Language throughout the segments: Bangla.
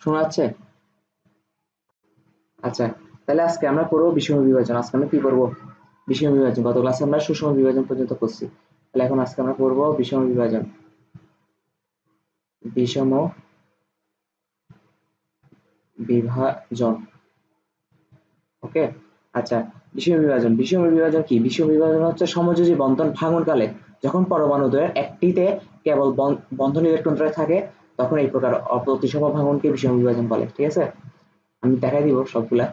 শোনা যাচ্ছে? আচ্ছা, তাহলে আজকে আমরা করবো বিষম বিভাজন। আজকে আমরা কি করবো? বিষম বিভাজন। গত ক্লাসে আমরা সুষম বিভাজন পর্যন্ত করছি, তাহলে এখন আজকে আমরা করবো বিষম বিভাজন। বিষম বিভাজন। ওকে। আচ্ছা, বিষম বিভাজন কি? বিষম বিভাজন হচ্ছে সমযোজী বন্ধন ভাঙনকালে যখন পরমাণুদ্বয়ের একটিতে কেবল বন্ধন ইলেকট্রন থাকে, তখন এই প্রকার অপ্রতিসম ভাঙনকে বিষম বিভাজন বলে। ঠিক আছে, আমি দেখাই দিব সবগুলা।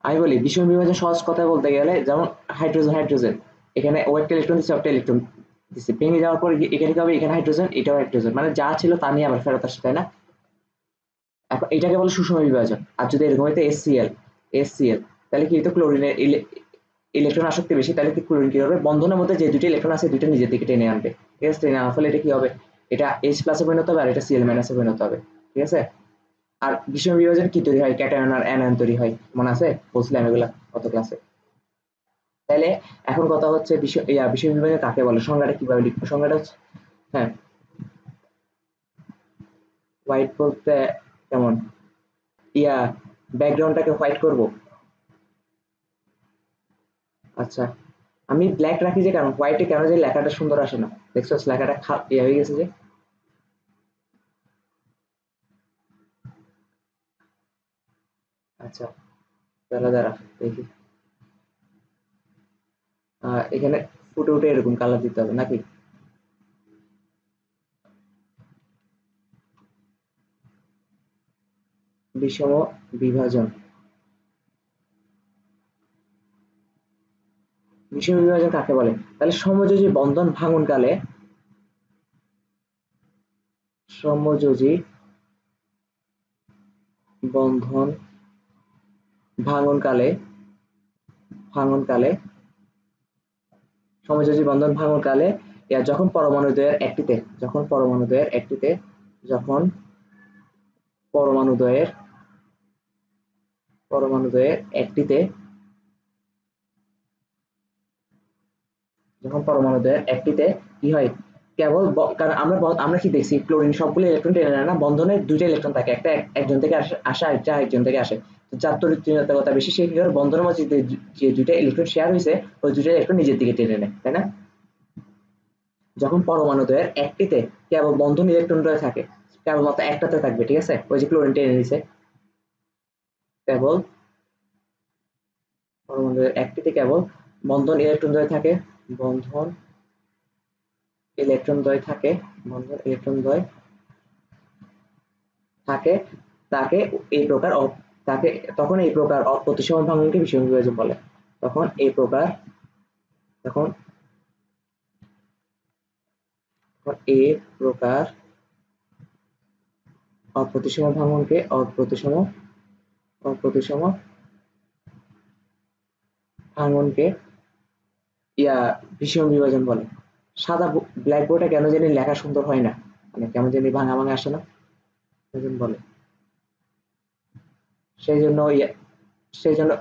আমি বলি বিষম বিভাজন সহজ কথায় বলতে গেলে, যেমন হাইড্রোজেন হাইড্রোজেন, এখানে ও একটা ইলেকট্রন দিচ্ছে, একটা ইলেকট্রন দিচ্ছে, ভেঙে যাওয়ার পর এখানে কি হবে? এখানে হাইড্রোজেন, এটাও হাইড্রোজেন, মানে যা ছিল তা নিয়ে আবার ফেরত আসছে, তাই না? এখন এটাকে বলে সুষম বিভাজন। আর যদি এরকম হইতো এসসিএল, তাহলে কি হতো? ক্লোরিনের ইলেকট্রন আসক্তি বেশি, তাহলে কি ক্লোরিন কি হবে? বন্ধনের মধ্যে যে দুটো ইলেকট্রন আছে দুটো নিজের দিকে টেনে আনবে। ঠিক আছে, টেনে আনার ফলে এটা কি হবে? এটা এইচ প্লাসে পরিণত হবে, আর এটা সিএল মাইনাসে পরিণত হবে। ঠিক আছে। আর বিষম বিভাজন কি তৈরি হয়? ক্যাটায়ন আর অ্যানায়ন তৈরি হয়, মনে আছে? বলছিলাম এগুলা গত ক্লাসে। তাহলে এখন কথা হচ্ছে বিষম বিভাজন কাকে বলে, সংজ্ঞাটা কিভাবে লিখবো? সংজ্ঞাটা হচ্ছে, হ্যাঁ, হোয়াইট বলতে কেমন? ইয়া ব্যাকগ্রাউন্ডটাকে হোয়াইট করব। আচ্ছা, আমি ব্ল্যাক রাখি যে কারণ হোয়াইটে কেন যে লেখাটা সুন্দর আসে না, দেখছো লেখাটা ইয়ে হয়ে গেছে যে। আচ্ছা, দাঁড়া দাঁড়া দেখি। এখানে ফুটে উঠে এরকম কালার দিতে হবে নাকি? বিষম বিভাজন। বিষম বিভাজন কাকে বলে? তাহলে সমযোজী বন্ধন ভাঙনকালে, সমযোজী বন্ধন ভাঙনকালে ভাঙনকালে সমযোজী বন্ধন ভাঙনকালে যখন পরমাণুদ্বয়ের একটিতে, যখন পরমাণুদ্বয়ের পরমাণুদ্বয়ের একটিতে যখন পরমাণুদ্বয়ের একটিতে কি হয়? কেবল কারণ আমরা কি দেখছি? ক্লোরিন সবগুলো ইলেকট্রন টেনে নেয় না, বন্ধনে দুইটা ইলেকট্রন থাকে, একটা একজন থেকে আসে, আরেকটা একজন থেকে আসে। তো যার তড়িৎচুম্বকতা বেশি, সে কি করে? বন্ধনের মাঝে যে দুইটা ইলেকট্রন শেয়ার হয়েছে, ওই দুইটা ইলেকট্রন নিজের দিকে টেনে নেয়, তাই না? যখন পরমাণুদ্বয়ের একটিতে কেবল বন্ধন ইলেকট্রন থাকে, কেবলমাত্র একটাতে থাকবে, ঠিক আছে, ওই যে ক্লোরিন টেনে নিছে, কেবল পরমাণুদ্বয়ের একটিতে কেবল বন্ধন ইলেকট্রন থাকে, বন্ধন ইলেকট্রন দ্বয় থাকে বন্ধন ইলেকট্রন দ্বয় থাকে, তাকে এই প্রকার তাকে তখন এই প্রকার অপ্রতিসম ভাঙনকে বিষম বিভাজন বলে। তখন এই প্রকার তখন এই প্রকার অপ্রতিসম ভাঙনকে অপ্রতিসম ভাঙনকে বিষম বিভাজন বলে। সাদা ব্ল্যাকবোর্ডে কেন জানি লেখা সুন্দর হয় না, মানে কেমন জানি ভাঙা ভাঙা আসে না, বলে। সেই জন্য সেই জন্য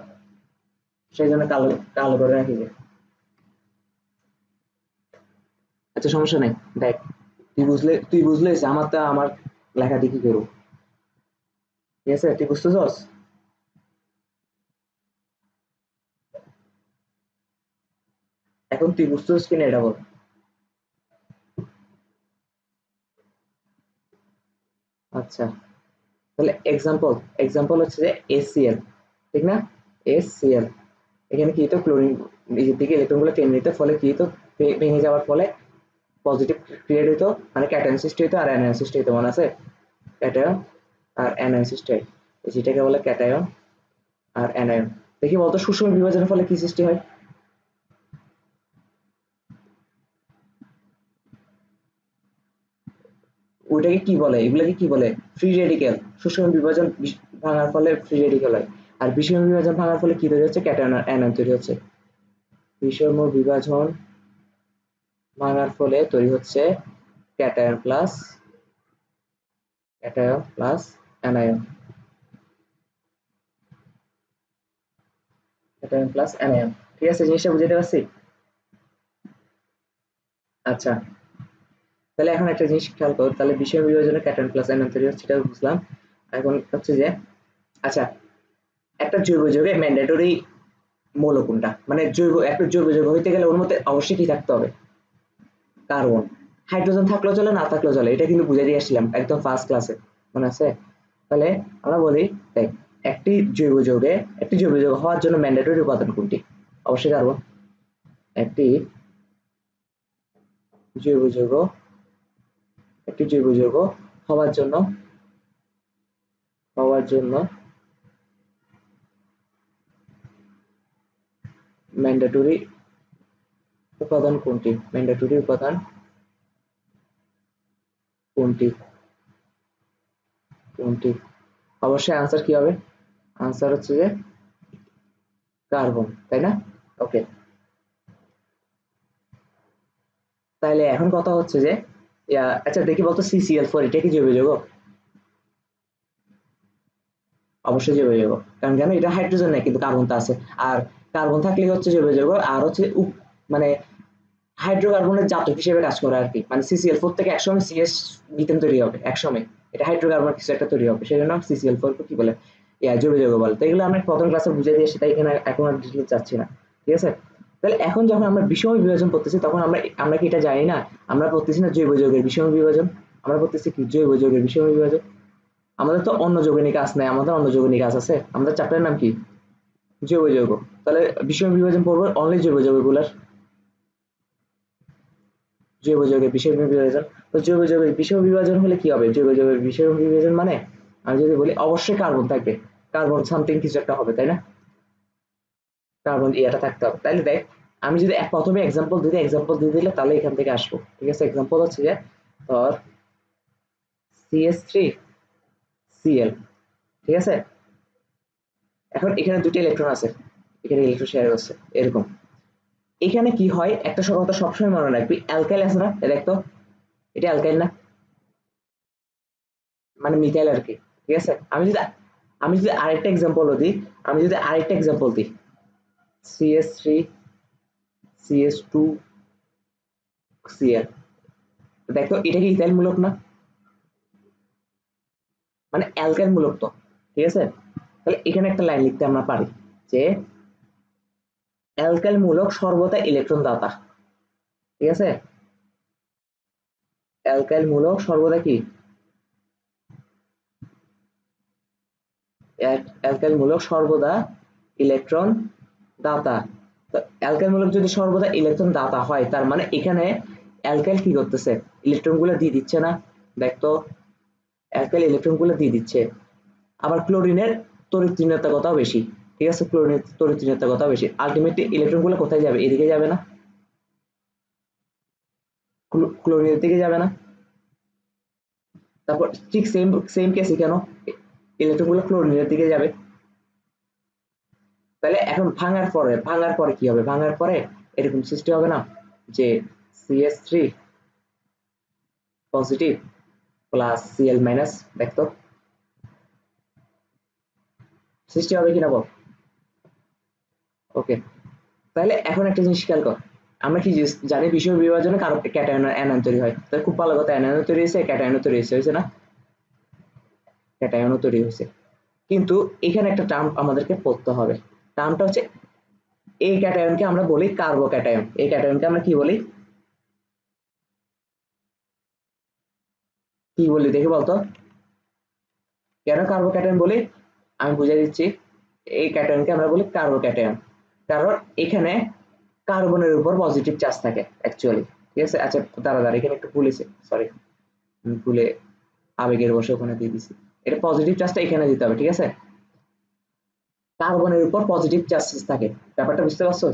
সেই জন্য কালো কালো করে রাখি যে। আচ্ছা, সমস্যা নাই। দেখ, তুই বুঝলে আমার লেখা দিয়ে কি করবো? ঠিক আছে, তুই বুঝতেছস? এখন তুই বুঝতেছস কিনা এটা বল। আচ্ছা, তাহলে এক্সাম্পল হচ্ছে যে এসসিএল, ঠিক না? এসসিএল, এখানে কি হতো? ক্লোরিন নিজের দিকে ইলেকট্রন গুলো টেনে নিত, ফলে কি হতো? ভেঙে যাওয়ার ফলে পজিটিভ ক্রিয়েট হইতো, মানে ক্যাটায়ন সৃষ্টি হইতো আর অ্যানায়ন সৃষ্টি হইতো, মনে আছে? ক্যাটায়ন আর অ্যানায়ন সৃষ্টি হয়, যেটাকে বলে ক্যাটায়ন আর অ্যানায়ন। দেখি বলতো, সুষম বিভাজনের ফলে কি সৃষ্টি হয়? ওইটাকে কি বলে? এগুলাকে কি বলে? Free radical. সুষম বিভাজন ভাঙার ফলে ফ্রি রেডিক্যাল হয়। আর বিষম বিভাজন ভাঙার ফলে কি তৈরি হচ্ছে? ক্যাটায়ন আর অ্যানায়ন তৈরি হচ্ছে। বিষম বিভাজন ভাঙার ফলে তৈরি হচ্ছে cation plus anion, cation plus anion. ঠিক আছে, জিনিসটা বুঝতে পারছি? আচ্ছা, তাহলে এখন একটা জিনিস খেয়াল করো, তাহলে বিষয় বিভাজনে ক্যাটায়ন প্লাস অ্যানায়ন তৈরি হচ্ছে, এটা বুঝলাম। এখন হচ্ছে যে আচ্ছা, একটা জৈব যৌগে ম্যান্ডেটরি মৌল কোনটা, মানে একটা জৈব যৌগ হইতে গেলে ওর মধ্যে অবশ্যই কি থাকতে হবে, কার্বন। হাইড্রোজেন থাকলেও চলে, না থাকলেও চলে, এটা কিন্তু বুঝে দিয়ে আসছিলাম একদম ফার্স্ট ক্লাসে, মনে আছে? তাহলে আমরা বলি দেখ, একটি জৈব যৌগে একটি জৈব যৌগ হওয়ার জন্য ম্যান্ডেটরি উপাদান কোনটি? অবশ্যই কার্বন। একটি জৈব যৌগ একটি জৈব যৌগ হওয়ার জন্য হওয়ার জন্য ম্যান্ডেটরি উপাদান কোনটি? ম্যান্ডেটরি উপাদান কোনটি? কোনটি? অবশ্যই আনসার কি হবে? আনসার হচ্ছে যে কার্বন, তাই না? ওকে, তাহলে এখন কথা হচ্ছে যে আচ্ছা দেখি বলতো CCl4 এটা কি জৈব যৌগ? অবশ্যই জৈব যৌগ। কারণ কেন, এটা হাইড্রোজেন নাই কিন্তু কার্বনটা আছে। আর কার্বন থাকলেই হচ্ছে জৈব যৌগ, আর হচ্ছে মানে হাইড্রোকার্বনের জাতক হিসেবে কাজ করে আর কি। মানে CCl4 থেকে একসময় CS মিথেন তৈরি হবে একসময়, এটা হাইড্রোকার্বন কিছু একটা তৈরি হবে, সেই জন্য CCl4 কে কি বলে, জৈব যৌগ বলে। তো এগুলো আমরা প্রথম ক্লাসে বুঝে দিয়েছি, তাই এখানে এখন আর ডিটেইলস যাচ্ছি না, ঠিক আছে? তাহলে এখন যখন আমরা বিষয় বিভাজন করতেছি, তখন আমরা আমরা কি এটা জানি না, আমরা পড়তেছি না জৈব যৌগের বিষয় বিভাজন, আমরা পড়তেছি কি জৈব যৌগের বিষয় বিভাজন। আমাদের তো অন্য যৌগিনী কাজ নাই, আমাদের অন্য যৌগিনী কাজ আছে, আমাদের চ্যাপ্টারের নাম কি? জৈব যৌগ। তাহলে বিষয় বিভাজন পড়বো অনলি জৈব যৌগগুলার, জৈব যৌগের বিষয় বিভাজন। তো জৈব যৌগের বিষয় বিভাজন হলে কি হবে, জৈব যৌগের বিষয় বিভাজন মানে আমি যদি বলি অবশ্যই কার্বন থাকবে, কার্বন সামথিং কিছু একটা হবে, তাই না? কার্বন ইয়েটা থাকতে হবে। তাহলে দেখ, আমি যদি প্রথমে এক্সাম্পল দিয়ে দিলে তাহলে এখান থেকে আসবো, ঠিক আছে? এক্সাম্পল হচ্ছে যে ধর CH3Cl, ঠিক আছে? এখন এখানে দুটো ইলেকট্রন আছে, এখানে ইলেকট্রন শেয়ার করছে এরকম। এখানে কি হয়, একটা কথা সবসময় মনে রাখবি, অ্যালকাইল আছে না, দেখ তো, এটা অ্যালকাইল না, মানে মিথাইল আর কি, ঠিক আছে? আমি যদি আরেকটা এক্সাম্পল দিই, CH3CH2Cl, দেখো এটা কি ইথাইল মূলক না, মানে অ্যালকাইল মূলক তো, ঠিক আছে? তাহলে এখানে একটা লাইন লিখতে আমরা পারি যে অ্যালকাইল মূলক সর্বদা ইলেকট্রন দাতা, ঠিক আছে? অ্যালকাইল মূলক সর্বদা কি, অ্যালকাইল মূলক সর্বদা ইলেকট্রন দাতা। তো অ্যালকাইল মূলক যদি সর্বদা ইলেকট্রন দাতা হয়, তার মানে এখানে অ্যালকাইল কি করতেছে, ইলেকট্রন গুলো দিয়ে দিচ্ছে না, দেখতো, অ্যালকাইল ইলেকট্রন গুলো দিয়ে দিচ্ছে। আবার ক্লোরিনের তড়িৎ বেশি, ঠিক আছে? ক্লোরিনের তড়িৎ বেশি, আলটিমেটলি ইলেকট্রন গুলো কোথায় যাবে, এদিকে যাবে না, ক্লোরিনের দিকে যাবে না। তারপর ঠিক সেম সেম কেসই কেন, ইলেকট্রন গুলো ক্লোরিনের দিকে যাবে। তাহলে এখন ভাঙার পরে কি হবে, ভাঙার পরে এরকম সৃষ্টি হবে না যে CH3 positive plus Cl minus, দেখতো সৃষ্টি হবে কিনা বল? ওকে, তাহলে এখন একটা জিনিস খেয়াল কর, আমরা কি জানি বিষয় বিভাজনে কারো ক্যাটায়ন আর অ্যানায়ন তৈরি হয়, তাহলে খুব ভালো কথা, অ্যানায়ন তৈরি হয়েছে, ক্যাটায়নও তৈরি হয়েছে না? ক্যাটায়নও তৈরি হয়েছে, কিন্তু এখানে একটা টার্ম আমাদেরকে পড়তে হবে, টার্মটা হচ্ছে এই ক্যাটায়নকে আমরা বলি কার্বো ক্যাটায়ন, এই ক্যাটায়নকে আমরা কি বলি, কি বলি দেখি বলতো? কেন কার্বো ক্যাটায়ন বলি আমি বুঝিয়ে দিচ্ছি, এই ক্যাটায়নকে আমরা বলি কার্বো ক্যাটায়ন, কারণ এখানে কার্বনের উপর পজিটিভ চার্জ থাকে অ্যাকচুয়ালি, ঠিক আছে? আচ্ছা দাঁড়া এখানে একটু ভুলেছে, সরি, ভুলে আবেগের বশে ওখানে দিয়ে দিছি, এটা পজিটিভ চার্জটা এখানে দিতে হবে, ঠিক আছে? কার্বনের উপর পজিটিভ চার্জ থাকে, ব্যাপারটা বুঝতে পারছো?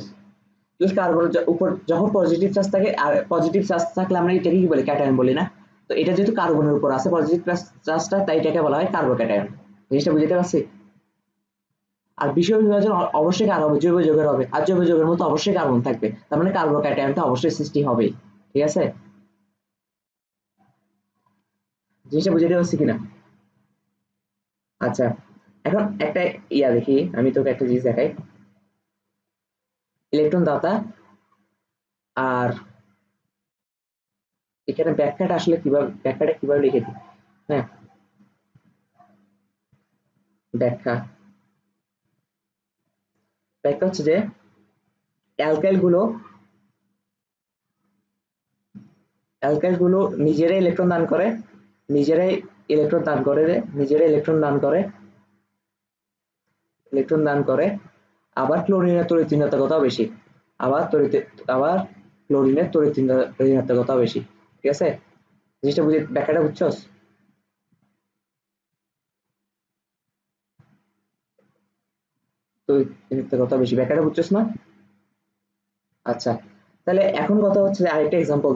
কার্বনের উপর যখন পজিটিভ চার্জ থাকে, আর পজিটিভ চার্জ থাকলে আমরা এটাকে কি বলি, ক্যাটায়ন বলি না? তো এটা যেহেতু কার্বনের উপর আছে পজিটিভ চার্জটা, তাই এটাকে বলা হয় কার্বো ক্যাটায়ন। জিনিসটা বুঝতে পারছি? আর বিষয় বিভাজন অবশ্যই কার্বন জৈব যৌগের হবে, আর জৈব যৌগের মধ্যে অবশ্যই কার্বন থাকবে, তার মানে কার্বো ক্যাটায়নটা অবশ্যই সৃষ্টি হবেই, ঠিক আছে? জিনিসটা বুঝতে পারছি কিনা? আচ্ছা, এখন একটা দেখি, আমি তোকে একটা জিনিস দেখাই, ইলেকট্রন দাতা আর এখানে ব্যাখ্যাটা কিভাবে লিখে দিই। হ্যাঁ, ব্যাখ্যা ব্যাখ্যা হচ্ছে যে অ্যালকাইল গুলো নিজেরাই ইলেকট্রন দান করে, নিজেরাই ইলেকট্রন দান করে, আবার ক্লোরিনের তড়িৎ ঋণাত্মকতাও বেশি, আবার আবার ক্লোরিনের তড়িৎ ঋণাত্মকতাও বেশি। ঠিক আছে, জিনিসটা ব্যাখ্যাটা বুঝছস? তড়িৎ ঋণাত্মকতা বেশি, ব্যাখ্যাটা বুঝছস না? আচ্ছা, তাহলে এখন কথা হচ্ছে যে আরেকটা এক্সাম্পল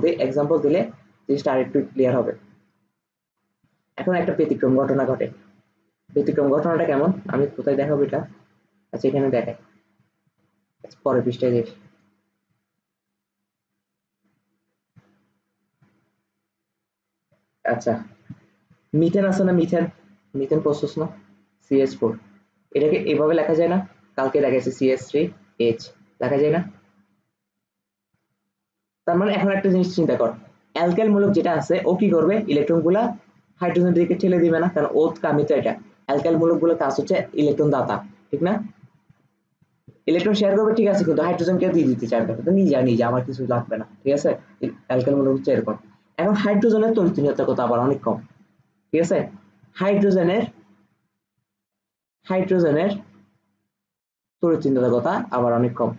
দিলে জিনিসটা আরেকটু ক্লিয়ার হবে। এখন একটা ব্যতিক্রম ঘটনা ঘটে। ব্যতিক্রম ঘটনাটা কেমন, আমি কোথায় দেখাবো এটা? আচ্ছা, এখানে দেখাই, পরের পৃষ্ঠায় দেখি। আচ্ছা, মিথেন আছে না, মিথেন প্রসেস না, CH4, এটাকে এভাবে লেখা যায় না? কালকে দেখাইছে CH3H, লেখা যায় না? তার মানে এখন একটা জিনিস চিন্তা কর, অ্যালকাইল মূলক যেটা আছে ও কি করবে, ইলেকট্রন গুলা হাইড্রোজেন দিকে ঠেলে দিবে না, কারণ ও কামিত এটা। অ্যালকাইল মূলক গুলো কাজ হচ্ছে ইলেকট্রন দাতা, ঠিক না? ইলেকট্রন শেয়ার করবে ঠিক আছে, কিন্তু হাইড্রোজেনকে দিয়ে দিতে চাইবে, তো নিজে আমার কিছু লাগবে না, ঠিক আছে। অ্যালকাইল মূলক হচ্ছে এরকম। এখন হাইড্রোজেনের তড়িৎ ঋণাত্মকতা আবার অনেক কম, ঠিক আছে। হাইড্রোজেনের হাইড্রোজেনের তড়িৎ ঋণাত্মকতা আবার অনেক কম,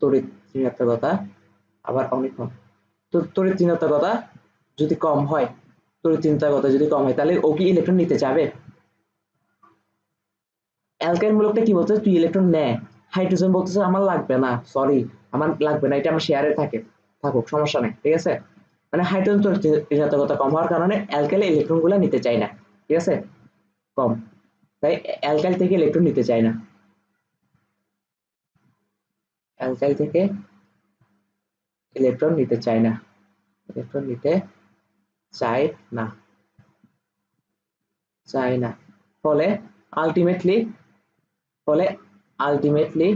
তড়িৎ ঋণাত্মকতা আবার অনেক কম। তো তড়িৎ ঋণাত্মকতা যদি কম হয়, তাহলে ও কি ইলেকট্রন নিতে চাবে? অ্যালকাইল মূলকটা কি বলছে, তুই ইলেকট্রন নে। হাইড্রোজেন বলতেছে আমার লাগবে না, সরি আমার লাগবে না, এটা আমার শেয়ারে থাকুক, সমস্যা নেই, ঠিক আছে। মানে হাইড্রোজেন তড়িৎ ঋণাত্মকতা কম হওয়ার কারণে অ্যালকাইল ইলেকট্রন গুলা নিতে চায় না, ঠিক আছে, কম, তাই অ্যালকাইল থেকে ইলেকট্রন নিতে চায় না, অ্যালকাইল থেকে ইলেকট্রন নিতে চায় না, ইলেকট্রন নিতে চায় না, চায় না। ফলে আলটিমেটলি ফলে আলটিমেটলি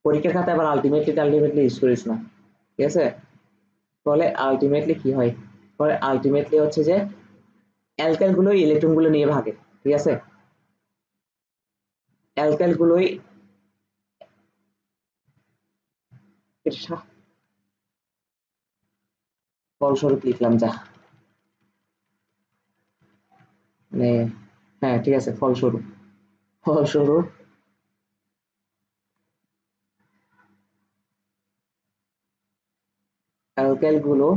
পরীক্ষার খাতায় আবার আলটিমেটলি ইউজ করিস না, ঠিক আছে। ফলে আলটিমেটলি কি হয়, ফলে আলটিমেটলি হচ্ছে যে অ্যালকাইল গুলো ইলেকট্রন গুলো নিয়ে ভাগে, ঠিক আছে। অ্যালকাইল গুলোই ফলস্বরূপ লিখলাম যা, মানে হ্যাঁ ঠিক আছে, ফলস্বরূপ অ্যালকাইল গুলো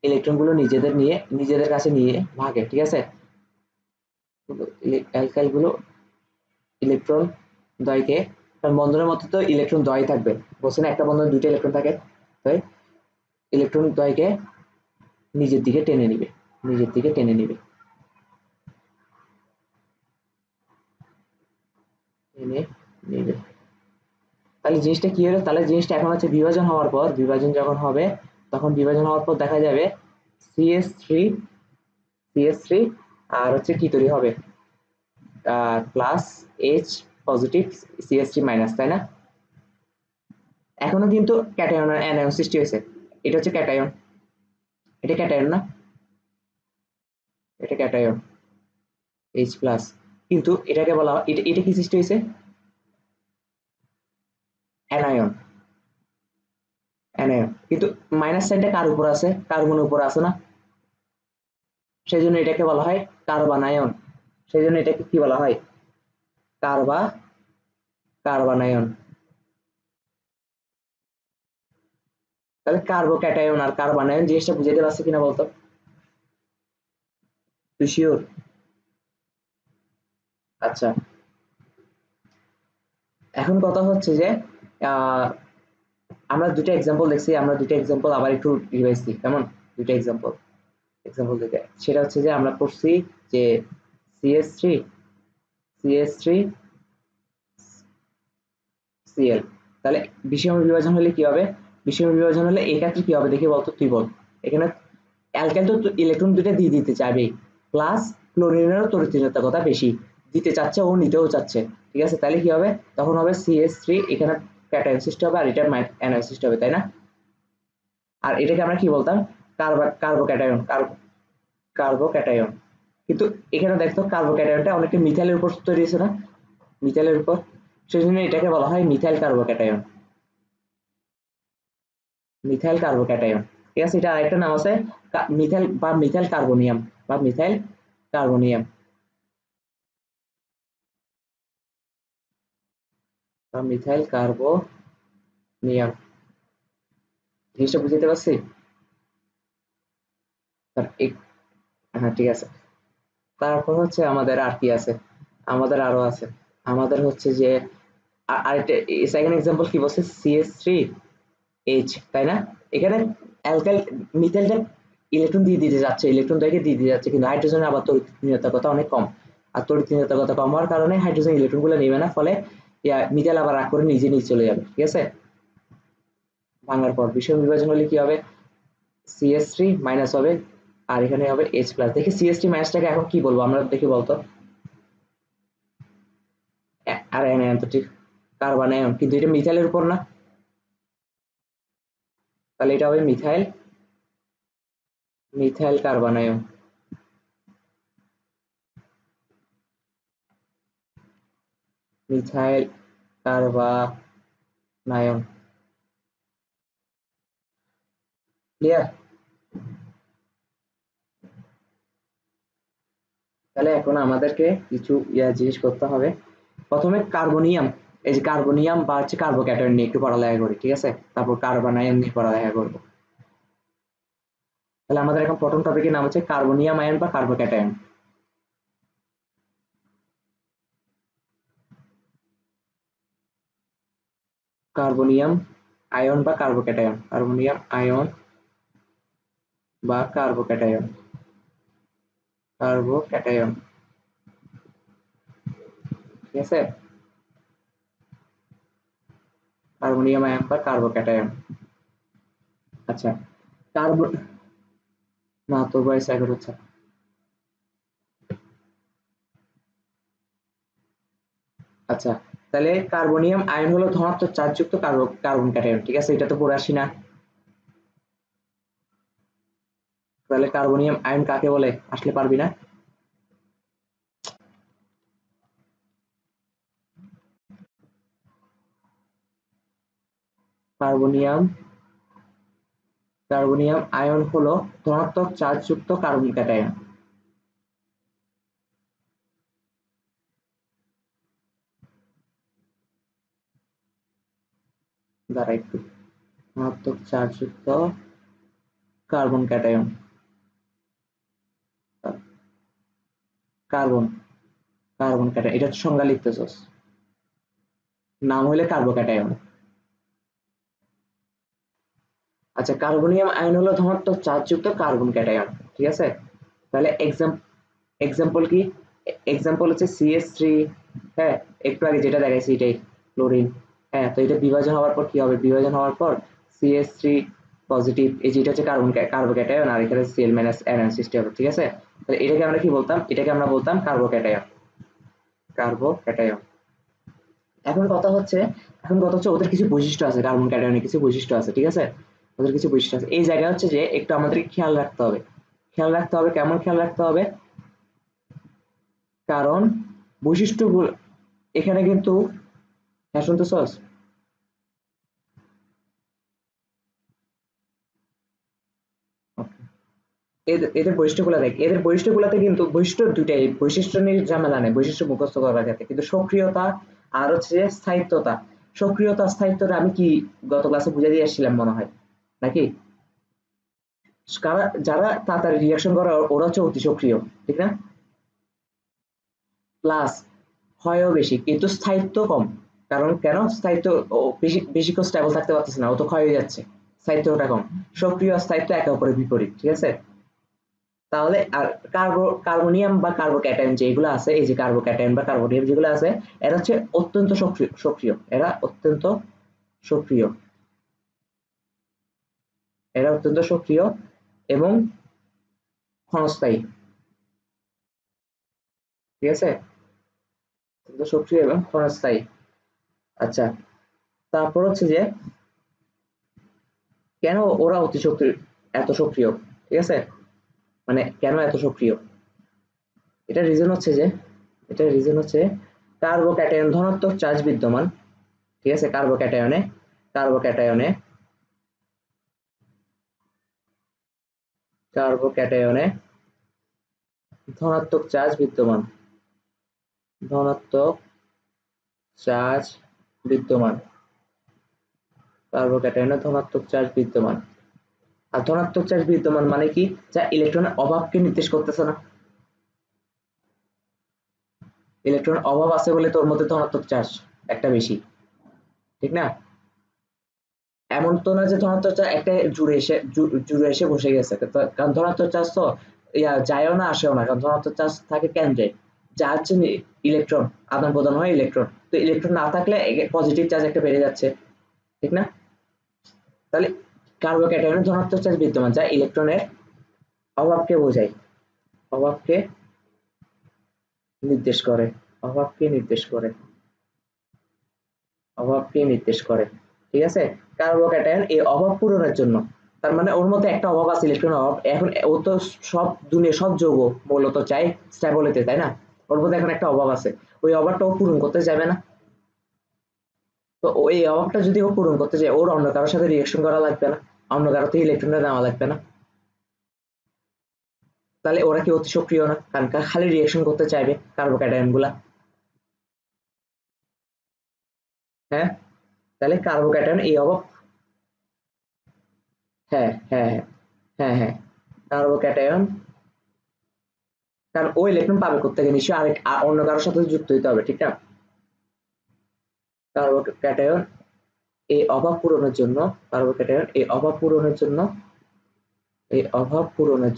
ইলেকট্রন গুলো নিজেদের কাছে নিয়ে ভাগে, ঠিক আছে। অ্যালকাইল গুলো ইলেকট্রন দ্বয়কে, কারণ বন্ধনের মধ্যে তো ইলেকট্রন দ্বয় থাকবে, বলছে না একটা বন্ধনে দুইটা ইলেকট্রন থাকে, তাই ইলেকট্রন দ্বয়কে নিজের দিকে টেনে নিবে টেনে নিবে। তাহলে জিনিসটা কি হলো, তাহলে জিনিসটা এখন হচ্ছে বিভাজন যখন হবে, তখন বিভাজন হওয়ার পর দেখা যাবে সিএস থ্রি আর হচ্ছে কি তৈরি হবে, plus H positive, CH3 minus, তাই না? এখনো কিন্তু ক্যাটায়ন আর অ্যানায়ন সৃষ্টি হয়েছে, এটা হচ্ছে ক্যাটায়ন, এটা ক্যাটায়ন না, এটা ক্যাটায়ন H প্লাস, কিন্তু এটাকে বলা হয়, এটা কি সৃষ্টি হয়েছে, অ্যানায়ন, কিন্তু মাইনাস সাইনটা কার উপর আছে, কার্বনের উপর আছে না, সেই জন্য এটাকে বলা হয় কার্বানায়ন, সেই জন্য এটাকে কি বলা হয়, কার্বা কার্বানায়ন। তাহলে কার্বোক্যাটায়ন আর কার্বানায়ন জিনিসটা বুঝাইতে পারছি কিনা বলতো, তুই শিওর? আচ্ছা, এখন কথা হচ্ছে যে আহ, আমরা দুটো এক্সাম্পল দেখছি, আমরা দুটো এক্সাম্পল আবার একটু রিভাইজ দিই, কেমন? দুটো এক্সাম্পল দিতে, সেটা হচ্ছে যে আমরা পড়ছি যে CS three CS three CL, তাহলে বিষম বিভাজন হলে কি হবে, বিষম বিভাজন হলে এই ক্ষেত্রে কি হবে দেখি বলতো, তুই বল। এখানে অ্যালকাইল তো ইলেকট্রন দুটো দিয়ে দিতে চাইবে, প্লাস ক্লোরিনেরও তড়িৎ ঋণাত্মকতা বেশি, দিতে চাচ্ছে ও নিতেও চাচ্ছে, ঠিক আছে। তাহলে কি হবে, তখন হবে CH3, এখানে ক্যাটায়ন সৃষ্টি হবে আর এটা অ্যানায়ন সৃষ্টি হবে, তাই না? আর এটাকে আমরা কি বলতাম? Carbocation, carbocation. কিন্তু এখানে দেখতো কার্বোক্যাটায়নটা অনেকটা মিথাইলের উপর তৈরি হয়েছে না, মিথাইলের উপর, সেই জন্য এটাকে বলা হয় মিথাইল কার্বোক্যাটায়ন, মিথাইল কার্বোক্যাটায়ন। ঠিক আছে, এটা আরেকটা নাম আছে মিথাইল বা মিথাইল কার্বোনিয়াম, বা মিথাইল কার্বোনিয়াম, বা মিথাইল কার্বোনিয়াম। জিনিসটা বুঝতে পারছি? হ্যাঁ ঠিক আছে। তারপর হচ্ছে আমাদের আর কি আছে, আমাদের আরো আছে, আমাদের হচ্ছে যে আরেকটা সেকেন্ড এক্সাম্পল কি বলছে, CH3H, তাই না? এখানে অ্যালকাইল মিথাইলটা ইলেকট্রন দিয়ে দিতে যাচ্ছে, ইলেকট্রন দুইকে দিয়ে দিতে যাচ্ছে, কিন্তু হাইড্রোজেনের আবার তড়িৎ নির্ভরতা অনেক কম। আর তড়িৎ নির্ভরতা কম হওয়ার কারণে হাইড্রোজেন ইলেকট্রন গুলো নেবে না, ফলে মিথাইল আবার রাগ করে নিজে নিচে চলে যাবে। ঠিক আছে, ভাঙার পর বিষম বিভাজন হলে কি হবে, CH3 মাইনাস হবে, আর এখানে হবে H প্লাস। দেখি CH3 মাইনাসটাকে এখন কি বলবো আমরা, দেখি বলতো। আর অ্যানায়ন তো ঠিক, কার্বনায়ন, কিন্তু এটা মিথাইলের উপর না, তাহলে এটা হবে methyl, methyl carbanion, methyl carbanion. Clear? তাহলে এখন আমাদেরকে কিছু জিনিস করতে হবে। প্রথমে কার্বনিয়াম, এই যে কার্বনিয়াম বা হচ্ছে কার্বোক্যাটায়ন নিয়ে একটু পড়ালেখা করি, ঠিক আছে? তারপর কার্বনায়ন নিয়ে পড়ালেখা করবো। তাহলে আমাদের এখন প্রথম টপিকের নাম হচ্ছে কার্বনিয়াম আয়ন বা কার্বোক্যাটায়ন। কার্বনিয়াম আয়ন বা কার্বোক্যাটায়ন, কার্বনিয়াম আয়ন বা কার্বোক্যাটায়ন, কার্বোক্যাটায়ন। ঠিক আছে, কার্বনিয়াম আয়ন বা কার্বোক্যাটায়ন। আচ্ছা, কার্বন, না তোর বয়স রেকর্ড হচ্ছে। আচ্ছা, তাহলে কার্বনিয়াম আয়ন হলো ধনাত্মক চার্জযুক্ত কার্বন ক্যাটায়ন। ঠিক আছে, এটা তো পড়ে আসি না। তাহলে কার্বনিয়াম আয়ন কাকে বলে, আসলে পারবি না? কার্বনিয়াম, কার্বনিয়াম আয়ন হলো ধনাত্মক চার্জযুক্ত কার্বন ক্যাটায়ন। দ্বারা একটু, ধনাত্মক চার্জযুক্ত carbon cation, carbon, carbon cation, এটা সংজ্ঞা লিখতেছস, নাম হলে কার্বোক্যাটায়ন। আচ্ছা, কার্বনিয়াম আয়ন হলো ধনাত্মক চার্জযুক্ত কার্বন ক্যাটায়ন। ঠিক আছে, তাহলে এক্সাম্পল কি, এক্সাম্পল হচ্ছে CH3, হ্যাঁ, একটু আগে যেটা দেখাইছি এটাই, ক্লোরিন। হ্যাঁ, তো এটা বিভাজন হওয়ার পর কি হবে, বিভাজন হওয়ার পর CH3 পজিটিভ, এই যেটা হচ্ছে কার্বোক্যাটায়ন, আর এখানে Cl মাইনাস অ্যানায়ন সৃষ্টি হবে। ঠিক আছে, তাহলে এটাকে আমরা কি বলতাম, এটাকে আমরা বলতাম কার্বোক্যাটায়ন, কার্বোক্যাটায়ন। এখন কথা হচ্ছে, এখন কথা হচ্ছে ওদের কিছু বৈশিষ্ট্য আছে, কার্বন ক্যাটায়নের কিছু বৈশিষ্ট্য আছে। ঠিক আছে, ওদের কিছু বৈশিষ্ট্য আছে, এই জায়গায় হচ্ছে যে একটু আমাদের খেয়াল রাখতে হবে, খেয়াল রাখতে হবে, কেমন খেয়াল রাখতে হবে, কারণ বৈশিষ্ট্যগুলো এখানে কিন্তু, হ্যাঁ শুনতেছস, এদের এদের বৈশিষ্ট্যগুলো দেখ, এদের বৈশিষ্ট্যগুলোতে কিন্তু বৈশিষ্ট্য দুটাই, বৈশিষ্ট্য নিয়ে ঝামেলা নেই, বৈশিষ্ট্য মুখস্থ করার ক্ষেত্রে, কিন্তু সক্রিয়তা আর হচ্ছে যে স্থায়িত্বতা, সক্রিয়তা স্থায়িত্বটা আমি কি গত ক্লাসে বুঝে দিয়ে আসছিলাম মনে হয়, নাকি? যারা তাড়াতাড়ি রিয়াকশন করে ওরা হচ্ছে অতি সক্রিয়, ঠিক না? প্লাস হয়ও বেশি, কিন্তু স্থায়িত্ব কম। কারণ কেন স্থায়িত্ব, ও বেশি বেশিক্ষণ স্টেবল থাকতে পারতেছে না, ও তো ক্ষয় হয়ে যাচ্ছে, স্থায়িত্বটা কম। সক্রিয় আর স্থায়িত্ব একে অপরের বিপরীত। ঠিক আছে, তাহলে আর কার্বনিয়াম বা কার্বোক্যাটায়ন যেগুলো আছে, এই যে কার্বোক্যাটায়ন বা কার্বনিয়াম যেগুলো আছে, এরা হচ্ছে অত্যন্ত সক্রিয়, এরা অত্যন্ত সক্রিয়, এরা অত্যন্ত সক্রিয় এবং ক্ষণস্থায়ী। ঠিক আছে, অত্যন্ত সক্রিয় এবং ক্ষণস্থায়ী। আচ্ছা, তারপর হচ্ছে যে কেন ওরা এত সক্রিয়, ঠিক আছে, মানে কেন এত সক্রিয়, এটা রিজন হচ্ছে যে এটা রিজন হচ্ছে কার্বোক্যাটায়ন ধনাত্মক চার্জ বিদ্যমান, ঠিক আছে, কার্বোক্যাটায়নে কার্বোক্যাটায়নে ধনাত্মক চার্জ বিদ্যমান, ধনাত্মক চার্জ বিদ্যমান, কার্বোক্যাটায়নে ধনাত্মক চার্জ বিদ্যমান। আর ধনাত্মক চার্জ বিদ্যমান মানে কি, যা ইলেকট্রনের অভাবকে নির্দেশ করতেছে না, ইলেকট্রনের অভাব আছে বলে তোর মধ্যে ধনাত্মক চার্জ একটা বেশি, ঠিক না? এমন তো না যে ধনাত্মক চার্জ একটা জুড়ে এসে বসে গেছে, কারণ ধনাত্মক চার্জ তো যায়ও না আসেও না, কারণ ধনাত্মক চার্জ থাকে কেন্দ্রে, যা হচ্ছে ইলেকট্রন আদান প্রদান হয় ইলেকট্রন, তো ইলেকট্রন না থাকলে পজিটিভ চার্জ একটা বেড়ে যাচ্ছে, ঠিক না? তাহলে কার্বোক্যাটায়নে ধনাত্মক চার্জ বিদ্যমান, যা ইলেকট্রনের অভাবকে বোঝায়, অভাবকে নির্দেশ করে, অভাবকে নির্দেশ করে, অভাবকে নির্দেশ করে, ঠিক আছে। কার্বোক্যাটায়ন এই অভাব পূরণের জন্য, তার মানে ওর মধ্যে একটা অভাব আছে, ইলেকট্রনের অভাব, এখন ও তো সব যৌগ মূলত চাই স্টেবল হতে, তাই না? ওর মধ্যে এখন একটা অভাব আছে, ওই অভাবটা ও পূরণ করতে যাবে না, তো ওই অভাবটা যদি ও পূরণ করতে যায়, ওর অন্য কারোর সাথে রিয়েকশন করা লাগবে না, অন্য কারো থেকে ইলেকট্রনটা নেওয়া লাগবে না, তাহলে ওরা কি অতি সক্রিয় না, কারণ খালি রিয়েকশন করতে চাইবে কার্বোক্যাটায়ন গুলা। হ্যাঁ, তাহলে কার্বোক্যাটায়ন এই অভাব, হ্যাঁ হ্যাঁ হ্যাঁ হ্যাঁ, কার্বোক্যাটায়ন, কারণ ও ইলেকট্রন পাবে কোত্থেকে, নিশ্চয়ই অন্য কারোর সাথে যুক্ত হতে হবে, ঠিক না? কার্বোক্যাটায়ন এই অভাব পূরণের জন্য, কার্বোক্যাটায়ন এই অভাব পূরণের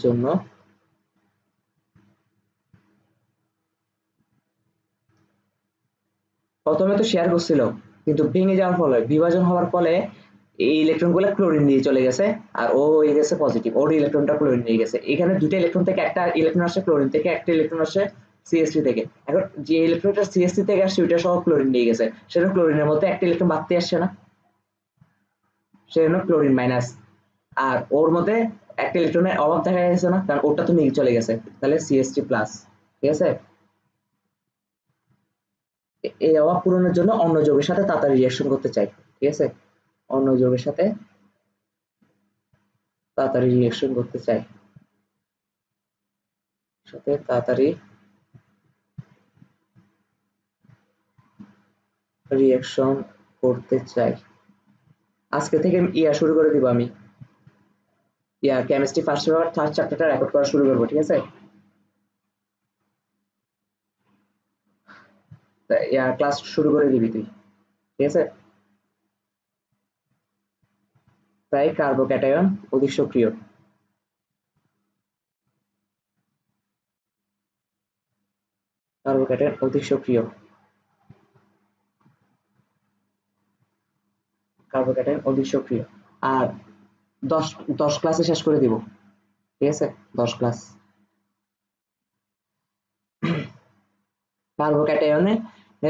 জন্য প্রথমে তো শেয়ার করছিল, কিন্তু ভেঙে যাওয়ার ফলে, বিভাজন হওয়ার ফলে এই ইলেকট্রন গুলো ক্লোরিন দিয়ে চলে গেছে, আর ও হয়ে গেছে পজিটিভ, ওর ইলেকট্রনটা ক্লোরিন নিয়ে গেছে, এখানে দুটো ইলেকট্রন থেকে একটা ইলেকট্রন আসে ক্লোরিন থেকে, একটা ইলেকট্রন আসে সিএসসি থেকে, এখন যে ইলেকট্রনটা সিএসসি থেকে আসছে ওইটা সহ ক্লোরিন নিয়ে গেছে, সেটা ক্লোরিনের মধ্যে একটা ইলেকট্রন বাড়তে আসছে না, সেজন্য ক্লোরিন মাইনাস, আর ওর মধ্যে একটা ইলেকট্রনের অভাব দেখা গেছে না, কারণ ওটা তো নিয়ে চলে গেছে, তাহলে সিএসটি প্লাস, ঠিক আছে। এই অভাব পূরণের জন্য অন্য যৌগের সাথে তাড়াতাড়ি রিঅ্যাকশন করতে চাই, ঠিক আছে, অন্য যৌগের সাথে তাড়াতাড়ি রিঅ্যাকশন করতে চাই, সাথে তাড়াতাড়ি রিঅ্যাকশন করতে চাই। আজকে থেকে শুরু করে দিব আমি, কেমিস্ট্রি ফার্স্ট পেপার থার্ড চ্যাপ্টারটা রেকর্ড করা শুরু করবো, ঠিক আছে। ক্লাস শুরু করে দিবি তুই, ঠিক আছে। তাই কার্বোক্যাটায়ন অধিক সক্রিয়, কার্বোক্যাটায়ন অধিক সক্রিয়, কার্বোক্যাটায়ন অধিক সক্রিয়। আর 10 10 ক্লাসে শেষ করে দিব, ঠিক আছে, 10 ক্লাস। কার্বোক্যাটায়নে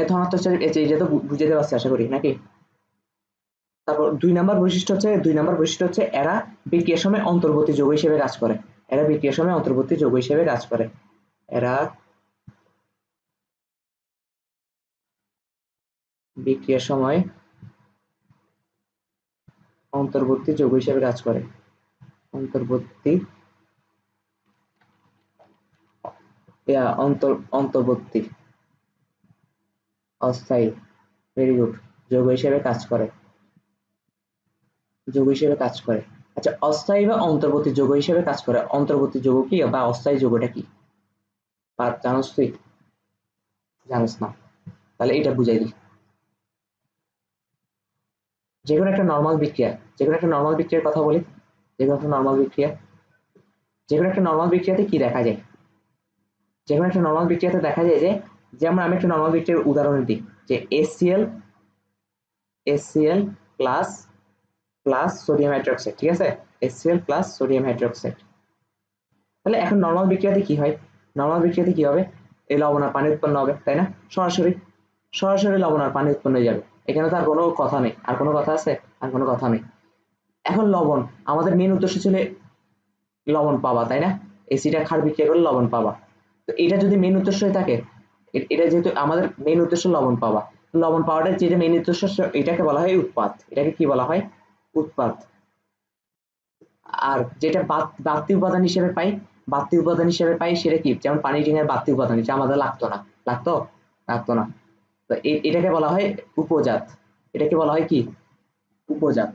ধনাত্মক চার্জ, এটা তো বুঝাতে পারছি আশা করি নাকি। তারপর 2 নম্বর বৈশিষ্ট্য হচ্ছে এরা বিক্রিয়ার সময় অন্তর্বর্তী যৌগ হিসেবে কাজ করে, এরা বিক্রিয়ার সময় অন্তর্বর্তী যৌগ হিসেবে কাজ করে, এরা বিক্রিয়ার সময় অন্তর্বর্তী যৌগ হিসেবে কাজ করে, অন্তর্বর্তী অন্তর্বর্তী অস্থায়ী, ভেরি গুড, যৌগ হিসেবে কাজ করে, যৌগ হিসেবে কাজ করে। আচ্ছা, অস্থায়ী বা অন্তর্বর্তী যৌগ হিসেবে কাজ করে, অন্তর্বর্তী যৌগ কি বা অস্থায়ী যৌগটা কি, আর জানোস তুই? জানোস না, তাহলে এটা বুঝাই দিই। যেকোনো একটা নর্মাল বিক্রিয়া, যেকোনো একটা নর্মাল বিক্রিয়ার কথা বলি, যেকোনো একটা নর্মাল বিক্রিয়া, যেকোনো একটা নর্মাল বিক্রিয়াতে কি দেখা যায়, যেকোনো একটা নর্মাল বিক্রিয়াতে দেখা যায় যে, যেমন আমি একটা নর্মাল বিক্রিয়ার উদাহরণ দিই, যে HCl plus plus sodium hydroxide, ঠিক আছে, HCl প্লাস সোডিয়াম হাইড্রোক্সাইড। তাহলে এখন নর্মাল বিক্রিয়াতে কি হয়, নর্মাল বিক্রিয়াতে কি হবে, এই লবণ আর পানি উৎপন্ন হবে, তাই না, সরাসরি সরাসরি লবণ আর পানি উৎপন্ন হয়ে যাবে, এখানে তো আর কোনো কথা নেই, আর কোনো কথা আছে? আর কোনো কথা নেই। এখন লবণ, আমাদের মেন উদ্দেশ্য ছিল লবণ পাবা, তাই না? এসিডা ক্ষার বিক্রিয়া করে লবণ পাবা। তো এটা যদি মেন উদ্দেশ্যই থাকে, এটা যেহেতু আমাদের মেন উদ্দেশ্য লবণ পাওয়া, লবণ পাওয়াটা যেটা মেন উদ্দেশ্য এটাকে বলা হয় উৎপাদ। এটাকে কি বলা হয়? উৎপাদ। আর যেটা বাড়তি উপাদান হিসেবে পাই, বাড়তি উপাদান হিসেবে পাই সেটা কি? যেমন পানি ডিঙের বাড়তি উপাদান, যেটা আমাদের লাগতো না। লাগতো? লাগতো না। তো এটাকে বলা হয় উপজাত। এটাকে বলা হয় কি? উপজাত।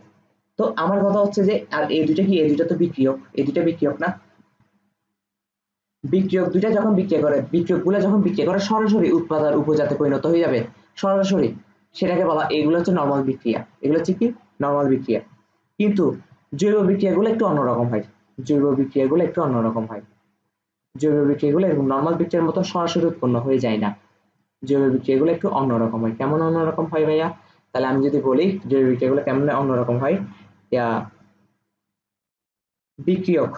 তো আমার কথা হচ্ছে যে, আর এই দুইটা কি? এই দুইটা তো বিক্রিয়ক, এই দুইটা বিক্রিয়ক না? বিক্রিয়ক দুইটা যখন বিক্রিয়া করে, বিক্রিয়ক গুলো যখন বিক্রিয়া করে সরাসরি উৎপাদ আর উপজাতে পরিণত হয়ে যাবে সরাসরি, সেটাকে বলা, এগুলো হচ্ছে নর্মাল বিক্রিয়া। এগুলো হচ্ছে কি? নর্মাল বিক্রিয়া। কিন্তু জৈব বিক্রিয়াগুলো একটু অন্যরকম হয়। জৈব বিক্রিয়াগুলো একটু অন্যরকম হয়। জৈব বিক্রিয়াগুলো এরকম নর্মাল বিক্রিয়ার মতো সরাসরি উৎপন্ন হয়ে যায় না। জৈব বিক্রিয়াগুলো একটু অন্যরকম হয়। কেমন অন্যরকম হয় ভাইয়া? তাহলে আমি যদি বলি জৈব বিক্রিয়াগুলো কেমন অন্যরকম হয়, বিক্রিয়ক,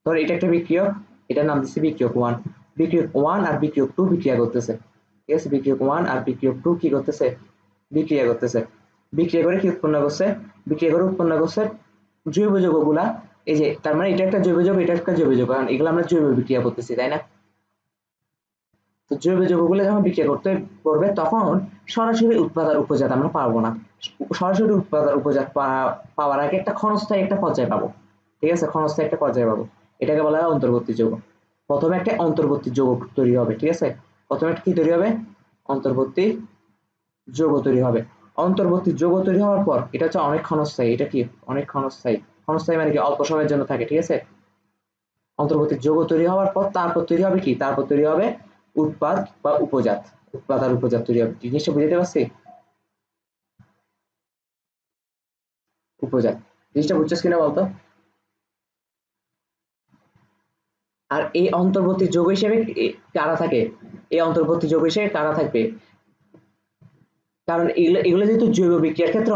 ধর এটা একটা বিক্রিয়ক, এটার নাম দিচ্ছি বিক্রিয়ক ওয়ান। বিক্রিয়ক ওয়ান আর বিক্রিয়ক টু বিক্রিয়া করতেছে, ঠিক আছে? বিক্রিয়ক ওয়ান আর বিক্রিয়ক টু কি করতেছে? বিক্রিয়া করতেছে। বিক্রিয়া করে কি উৎপন্ন করছে? বিক্রিয়া করে উৎপন্ন করছে জৈব যৌগগুলা। এই যে তার মানে এটা একটা জৈব যৌগ, এটা একটা জৈব যৌগ, কারণ এগুলো আমরা জৈব বিক্রিয়া করতেছি, তাই না? তো জৈব যৌগগুলো যখন বিক্রিয়া করবে তখন সরাসরি উৎপাদ আর উপজাত আমরা পাবো না। সরাসরি উৎপাদ আর উপজাত পাওয়ার আগে একটা ক্ষণস্থায়ী একটা পর্যায়ে পাবো, ঠিক আছে? ক্ষণস্থায়ী একটা পর্যায়ে পাবো। এটাকে বলা হয় অন্তর্বর্তী যৌগ। প্রথমে একটা অন্তর্বর্তী যৌগ তৈরি হবে, ঠিক আছে? প্রথমে একটা কি তৈরি হবে? অন্তর্বর্তী যৌগ তৈরি হবে। অন্তর্বর্তী যৌগ তৈরি হওয়ার পর এটা হচ্ছে অনেক ক্ষণস্থায়ী। এটা কি? অনেক ক্ষণস্থায়ী। ক্ষণস্থায়ী মানে কি? অল্প সময়ের জন্য থাকে, ঠিক আছে? অন্তর্বর্তী যৌগ তৈরি হওয়ার পর তারপর তৈরি হবে কি? তারপর তৈরি হবে উৎপাদ বা উপজাত। উৎপাদ আর উপজাত তৈরি হবে। জিনিসটা বুঝতে পারছি? উপজাত। জিনিসটা বুঝছিস কিনা বলতো? আর এই অন্তর্বর্তী যৌগ হিসেবে কারা থাকে? এই অন্তর্বর্তী যৌগ হিসেবে কারা থাকবে? কারণ এগুলো এগুলো যেহেতু জৈব বিক্রিয়ার ক্ষেত্রে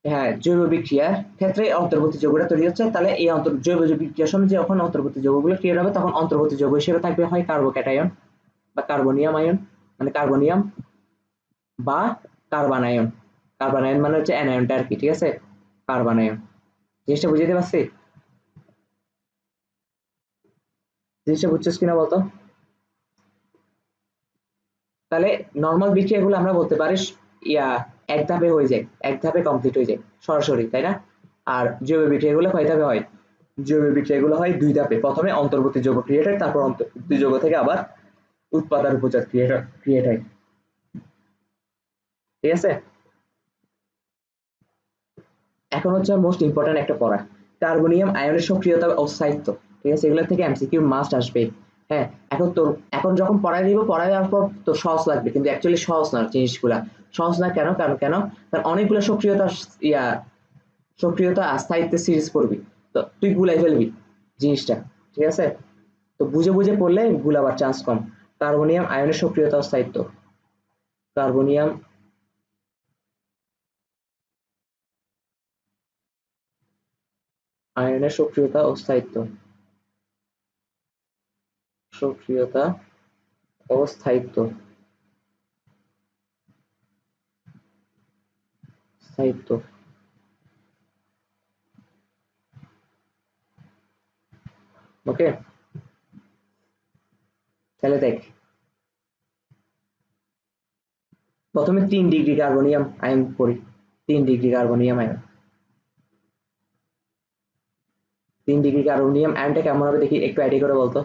হ্যাঁ, জৈব বিক্রিয়ার ক্ষেত্রে অন্তর্বর্তী যৌগটা তৈরি হচ্ছে, তাহলে এই জৈব বিক্রিয়ার সময় যখন অন্তর্বর্তী যৌগগুলো ক্রিয়েট হবে তখন অন্তর্বর্তী যৌগ হিসেবে থাকবে হয় কার্বোক্যাটায়ন বা কার্বনিয়াম আয়ন, মানে কার্বনিয়াম, বা কার্বানায়ন। কার্বানায়ন মানে হচ্ছে অ্যানায়নটা আর কি, ঠিক আছে? কার্বানায়ন। জিনিসটা বুঝতে পারছি? জিনিসটা বুঝছিস কিনা বলতো? তাহলে নর্মাল বিক্রিয়াগুলো আমরা বলতে পারি ইয়া এক ধাপে হয়ে যায়, এক ধাপে কমপ্লিট হয়ে যায় সরাসরি, তাই না? আর জৈব বিক্রিয়াগুলো কয় ধাপে হয়? জৈব বিক্রিয়াগুলো হয় দুই ধাপে। প্রথমে অন্তর্বর্তী যৌগ ক্রিয়েট হয়, তারপর অন্তর্বর্তী যৌগ থেকে আবার উৎপাদ আর উপজাত ক্রিয়েট হয়, ঠিক আছে? এখন হচ্ছে মোস্ট ইম্পর্টেন্ট একটা পড়া, কার্বনিয়াম আয়নের সক্রিয়তা ও স্থায়িত্ব, ঠিক আছে? এগুলো থেকে এমসিকিউ মাস্ট আসবে। হ্যাঁ, এখন তোর এখন যখন পড়াই দিব, পড়াই দেওয়ার পর তোর সহজ লাগবে, কিন্তু অ্যাকচুয়ালি সহজ না জিনিসগুলা। সহজ না কেন? কারণ অনেকগুলো সক্রিয়তা, ইয়া সক্রিয়তা আর স্থায়িত্বের সিরিজ পড়বি, তো তুই গুলাই ফেলবি জিনিসটা, ঠিক আছে? তো বুঝে বুঝে পড়লে ভুলাবার চান্স কম। কার্বনিয়াম আয়নের সক্রিয়তা ও স্থায়িত্ব। কার্বনিয়াম আয়নের সক্রিয়তা ও স্থায়িত্ব। সক্রিয়তা ও স্থায়িত্ব। স্থায়িত্ব। ওকে, তাহলে দেখ, প্রথমে 3 ডিগ্রি কার্বনিয়াম আয়ন পড়ি। 3 degree carbonium ion. 3 degree carbonium আয়নটা কেমন হবে দেখি, একটু আইডিয়া করে বলতো।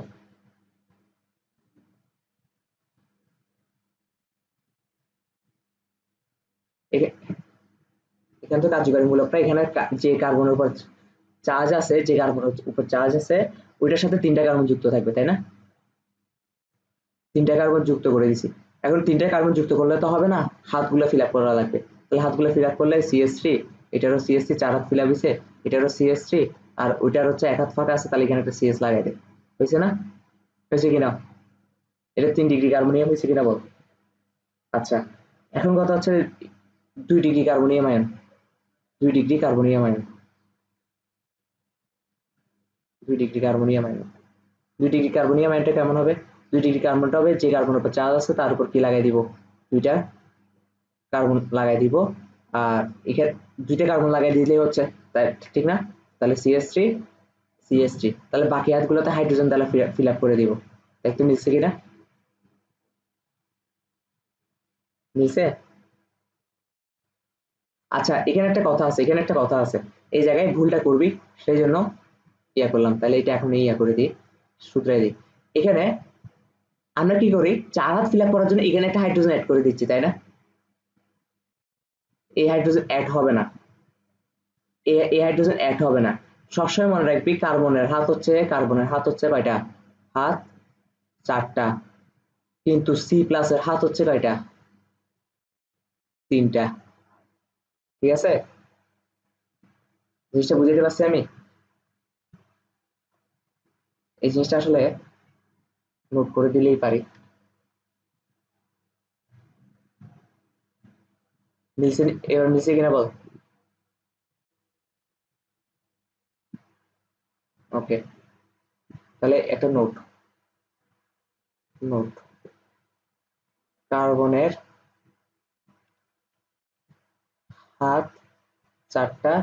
এখানে তো কার্যকারীমূলকটা, এখানে যে কার্বনের উপর চার্জ আছে, যে কার্বনের উপর চার্জ আছে ওইটার সাথে 3টা কার্বন যুক্ত থাকবে, তাই না? 3টা কার্বন যুক্ত করে দিছি। এখন 3টা কার্বন যুক্ত করলে তো হবে না, হাতগুলো ফিল আপ করা লাগবে। তাহলে হাতগুলো ফিল আপ করলে CH3, এটারও CH3 4 হাত ফিল আপ হয়েছে, এটারও CH3, আর ওইটার হচ্ছে 1 হাত ফাঁকা আছে, তাহলে এখানে একটা CH লাগাই দে। হয়েছে না? হয়েছে কিনা? এটা 3 ডিগ্রি কার্বনিয়াম হয়েছে কিনা বল। আচ্ছা, এখন কথা হচ্ছে 2 degree carbonium ion. 2 degree carbonium ion. 2 degree carbonium ion. 2 degree carbonium আয়নটা কেমন হবে? 2 ডিগ্রি কার্বনটা হবে যে কার্বনের উপর চার্জ আছে তার উপর কি লাগাই দিব? দুইটা কার্বন লাগাই দিব, আর এখানে দুইটা কার্বন লাগাই দিলেই হচ্ছে, তাই ঠিক না? তাহলে CH3 তাহলে বাকি হাতগুলোতে হাইড্রোজেন তাহলে ফিল আপ করে দিব। দেখতে মিলছে কিনা? মিলছে? আচ্ছা এখানে একটা কথা আছে, এই জায়গায় ভুলটা করবি, সেই জন্য ইয়া করলাম। তাহলে এটা এখন ইয়া করে দিই, সূত্রে দিই। এখানে আমরা কি করি, 4 হাত ফিল আপ করার জন্য এখানে একটা হাইড্রোজেন অ্যাড করে দিচ্ছি, তাই না? এই হাইড্রোজেন অ্যাড হবে না, এই হাইড্রোজেন অ্যাড হবে না। সবসময় মনে রাখবি কার্বনের হাত হচ্ছে কয়টা? হাত 4টা। কিন্তু সি প্লাসের হাত হচ্ছে কয়টা? 3টা। ঠিক আছে, জিনিসটা বুঝাতে পারছি আমি? এই জিনিসটা আসলে নোট করে দিলেই পারি। মিলছে? এবার মিলছে কিনা বল। ওকে, তাহলে একটা নোট, নোট কার্বনের হাত 4টা,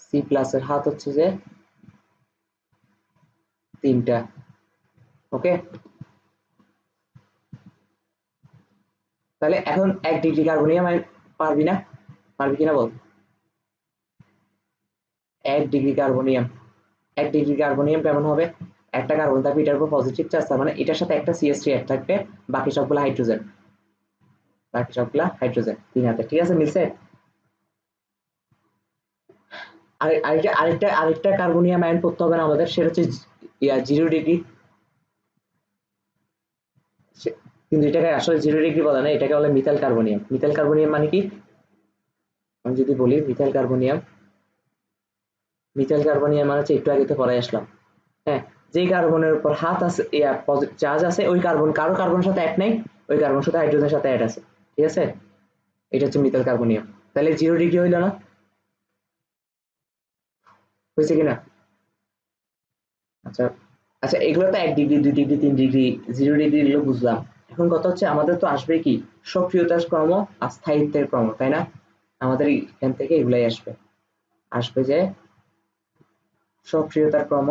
সি প্লাসের হাত হচ্ছে যে 3টা। ওকে, তাহলে এখন 1 ডিগ্রি কার্বনিয়াম পারবি না? পারবি কিনা বল। 1 ডিগ্রি কার্বনিয়াম কেমন হবে? একটা কার্বন থাকবে, এটার উপর পজিটিভ চার্জ, তার মানে এটার সাথে একটা CH3 অ্যাড থাকবে, বাকি সবগুলো হাইড্রোজেন, 3 হাতে। ঠিক আছে, মিলছে? আরেকটা কার্বনিয়াম আয়ন করতে হবে না আমাদের, সেটা হচ্ছে 0 ডিগ্রি। কিন্তু এটাকে আসলে 0 ডিগ্রি বলে না, এটাকে বলে মিথাইল কার্বনিয়াম। মিথাইল কার্বনিয়াম মানে কি আমি যদি বলি, মিথাইল কার্বনিয়াম মানে হচ্ছে, একটু আগে তো পড়াই আসলাম। হ্যাঁ, যে কার্বনের উপর হাত আছে, চার্জ আছে, ওই কার্বন কারো কার্বনের সাথে অ্যাড নাই, ওই কার্বন সাথে হাইড্রোজেনের সাথে অ্যাড আছে। ঠিক আছে, এটা হচ্ছে মিথাইল কার্বনিয়াম। তাহলে 0 ডিগ্রি হইল না? হয়েছে কিনা? আচ্ছা, আচ্ছা এগুলো তো 1 ডিগ্রি, 2 ডিগ্রি, 3 ডিগ্রি, 0 ডিগ্রি, এগুলো বুঝলাম। এখন কথা হচ্ছে আমাদের তো আসবে কি, সক্রিয়তার ক্রম আর স্থায়িত্বের ক্রম, তাই না? আমাদের এখান থেকে এগুলাই আসবে, যে সক্রিয়তার ক্রম।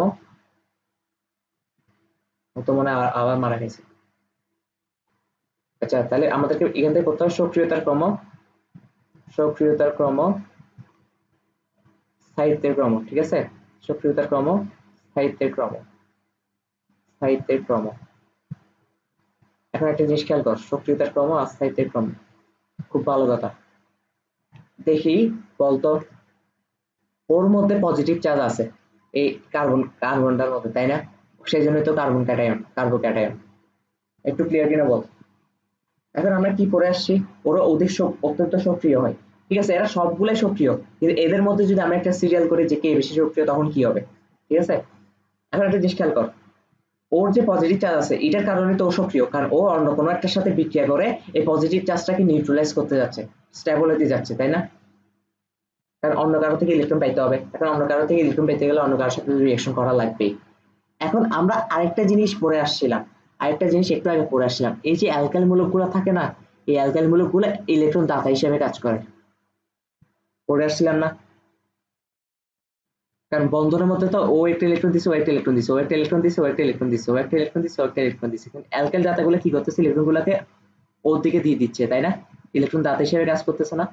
ও তো মনে হয় আবার মারা গেছে। আচ্ছা তাহলে আমাদেরকে এখান থেকে করতে হবে সক্রিয়তার ক্রম, স্থায়িত্বের ক্রম। ঠিক আছে, সক্রিয়তার ক্রম, স্থায়িত্বের ক্রম, স্থায়িত্বের ক্রম। এখন একটা জিনিস খেয়াল কর, সক্রিয়তার ক্রম আর স্থায়িত্বের ক্রম, খুব ভালো কথা। দেখি বলতো, ওর মধ্যে পজিটিভ চার্জ আছে, এই কার্বনটার মধ্যে, তাই না? সেই জন্যই তো কার্বোক্যাটায়ন। একটু ক্লিয়ার কিনা বল। এখন আমরা কি পড়ে আসছি, ওরা অত্যন্ত সক্রিয় হয়। ঠিক আছে, এরা সবগুলাই সক্রিয়, কিন্তু এদের মধ্যে যদি আমরা একটা সিরিয়াল করি যে কে বেশি সক্রিয়, তখন কি হবে? ঠিক আছে, এখন একটা জিনিস খেয়াল কর, ওর যে পজিটিভ চার্জ আছে এটার কারণে তো ও সক্রিয়, কারণ ও অন্য কোনো একটার সাথে বিক্রিয়া করে এই পজিটিভ চার্জটাকে নিউট্রালাইজ করতে যাচ্ছে, স্টেবল হতে যাচ্ছে, তাই না? কারণ অন্য কারো থেকে ইলেকট্রন পাইতে হবে, এখন অন্য কারো থেকে ইলেকট্রন পেতে গেলে অন্য কারোর সাথে রিঅ্যাকশন করা লাগবেই। এখন আমরা আরেকটা জিনিস একটু আগে পড়ে আসছিলাম, এই যে অ্যালকাইল মূলকগুলো থাকে না, এই অ্যালকাইল মূলকগুলো ইলেকট্রন দাতা হিসেবে কাজ করে, পড়ে আসছিলাম না? কারণ বন্ধনের মধ্যে তো ও একটা ইলেকট্রন দিছে, ও একটা ইলেকট্রন দিছে, ও একটা ইলেকট্রন দিছে, ও একটা ইলেকট্রন দিছে, ও একটা ইলেকট্রন দিছে, ও একটা ইলেকট্রন দিছে, কিন্তু অ্যালকাইল দাতাগুলো কি করতেছে, ইলেকট্রন গুলাকে ওর দিকে দিয়ে দিচ্ছে, তাই না? ইলেকট্রন দাতা হিসেবে কাজ করতেছে না?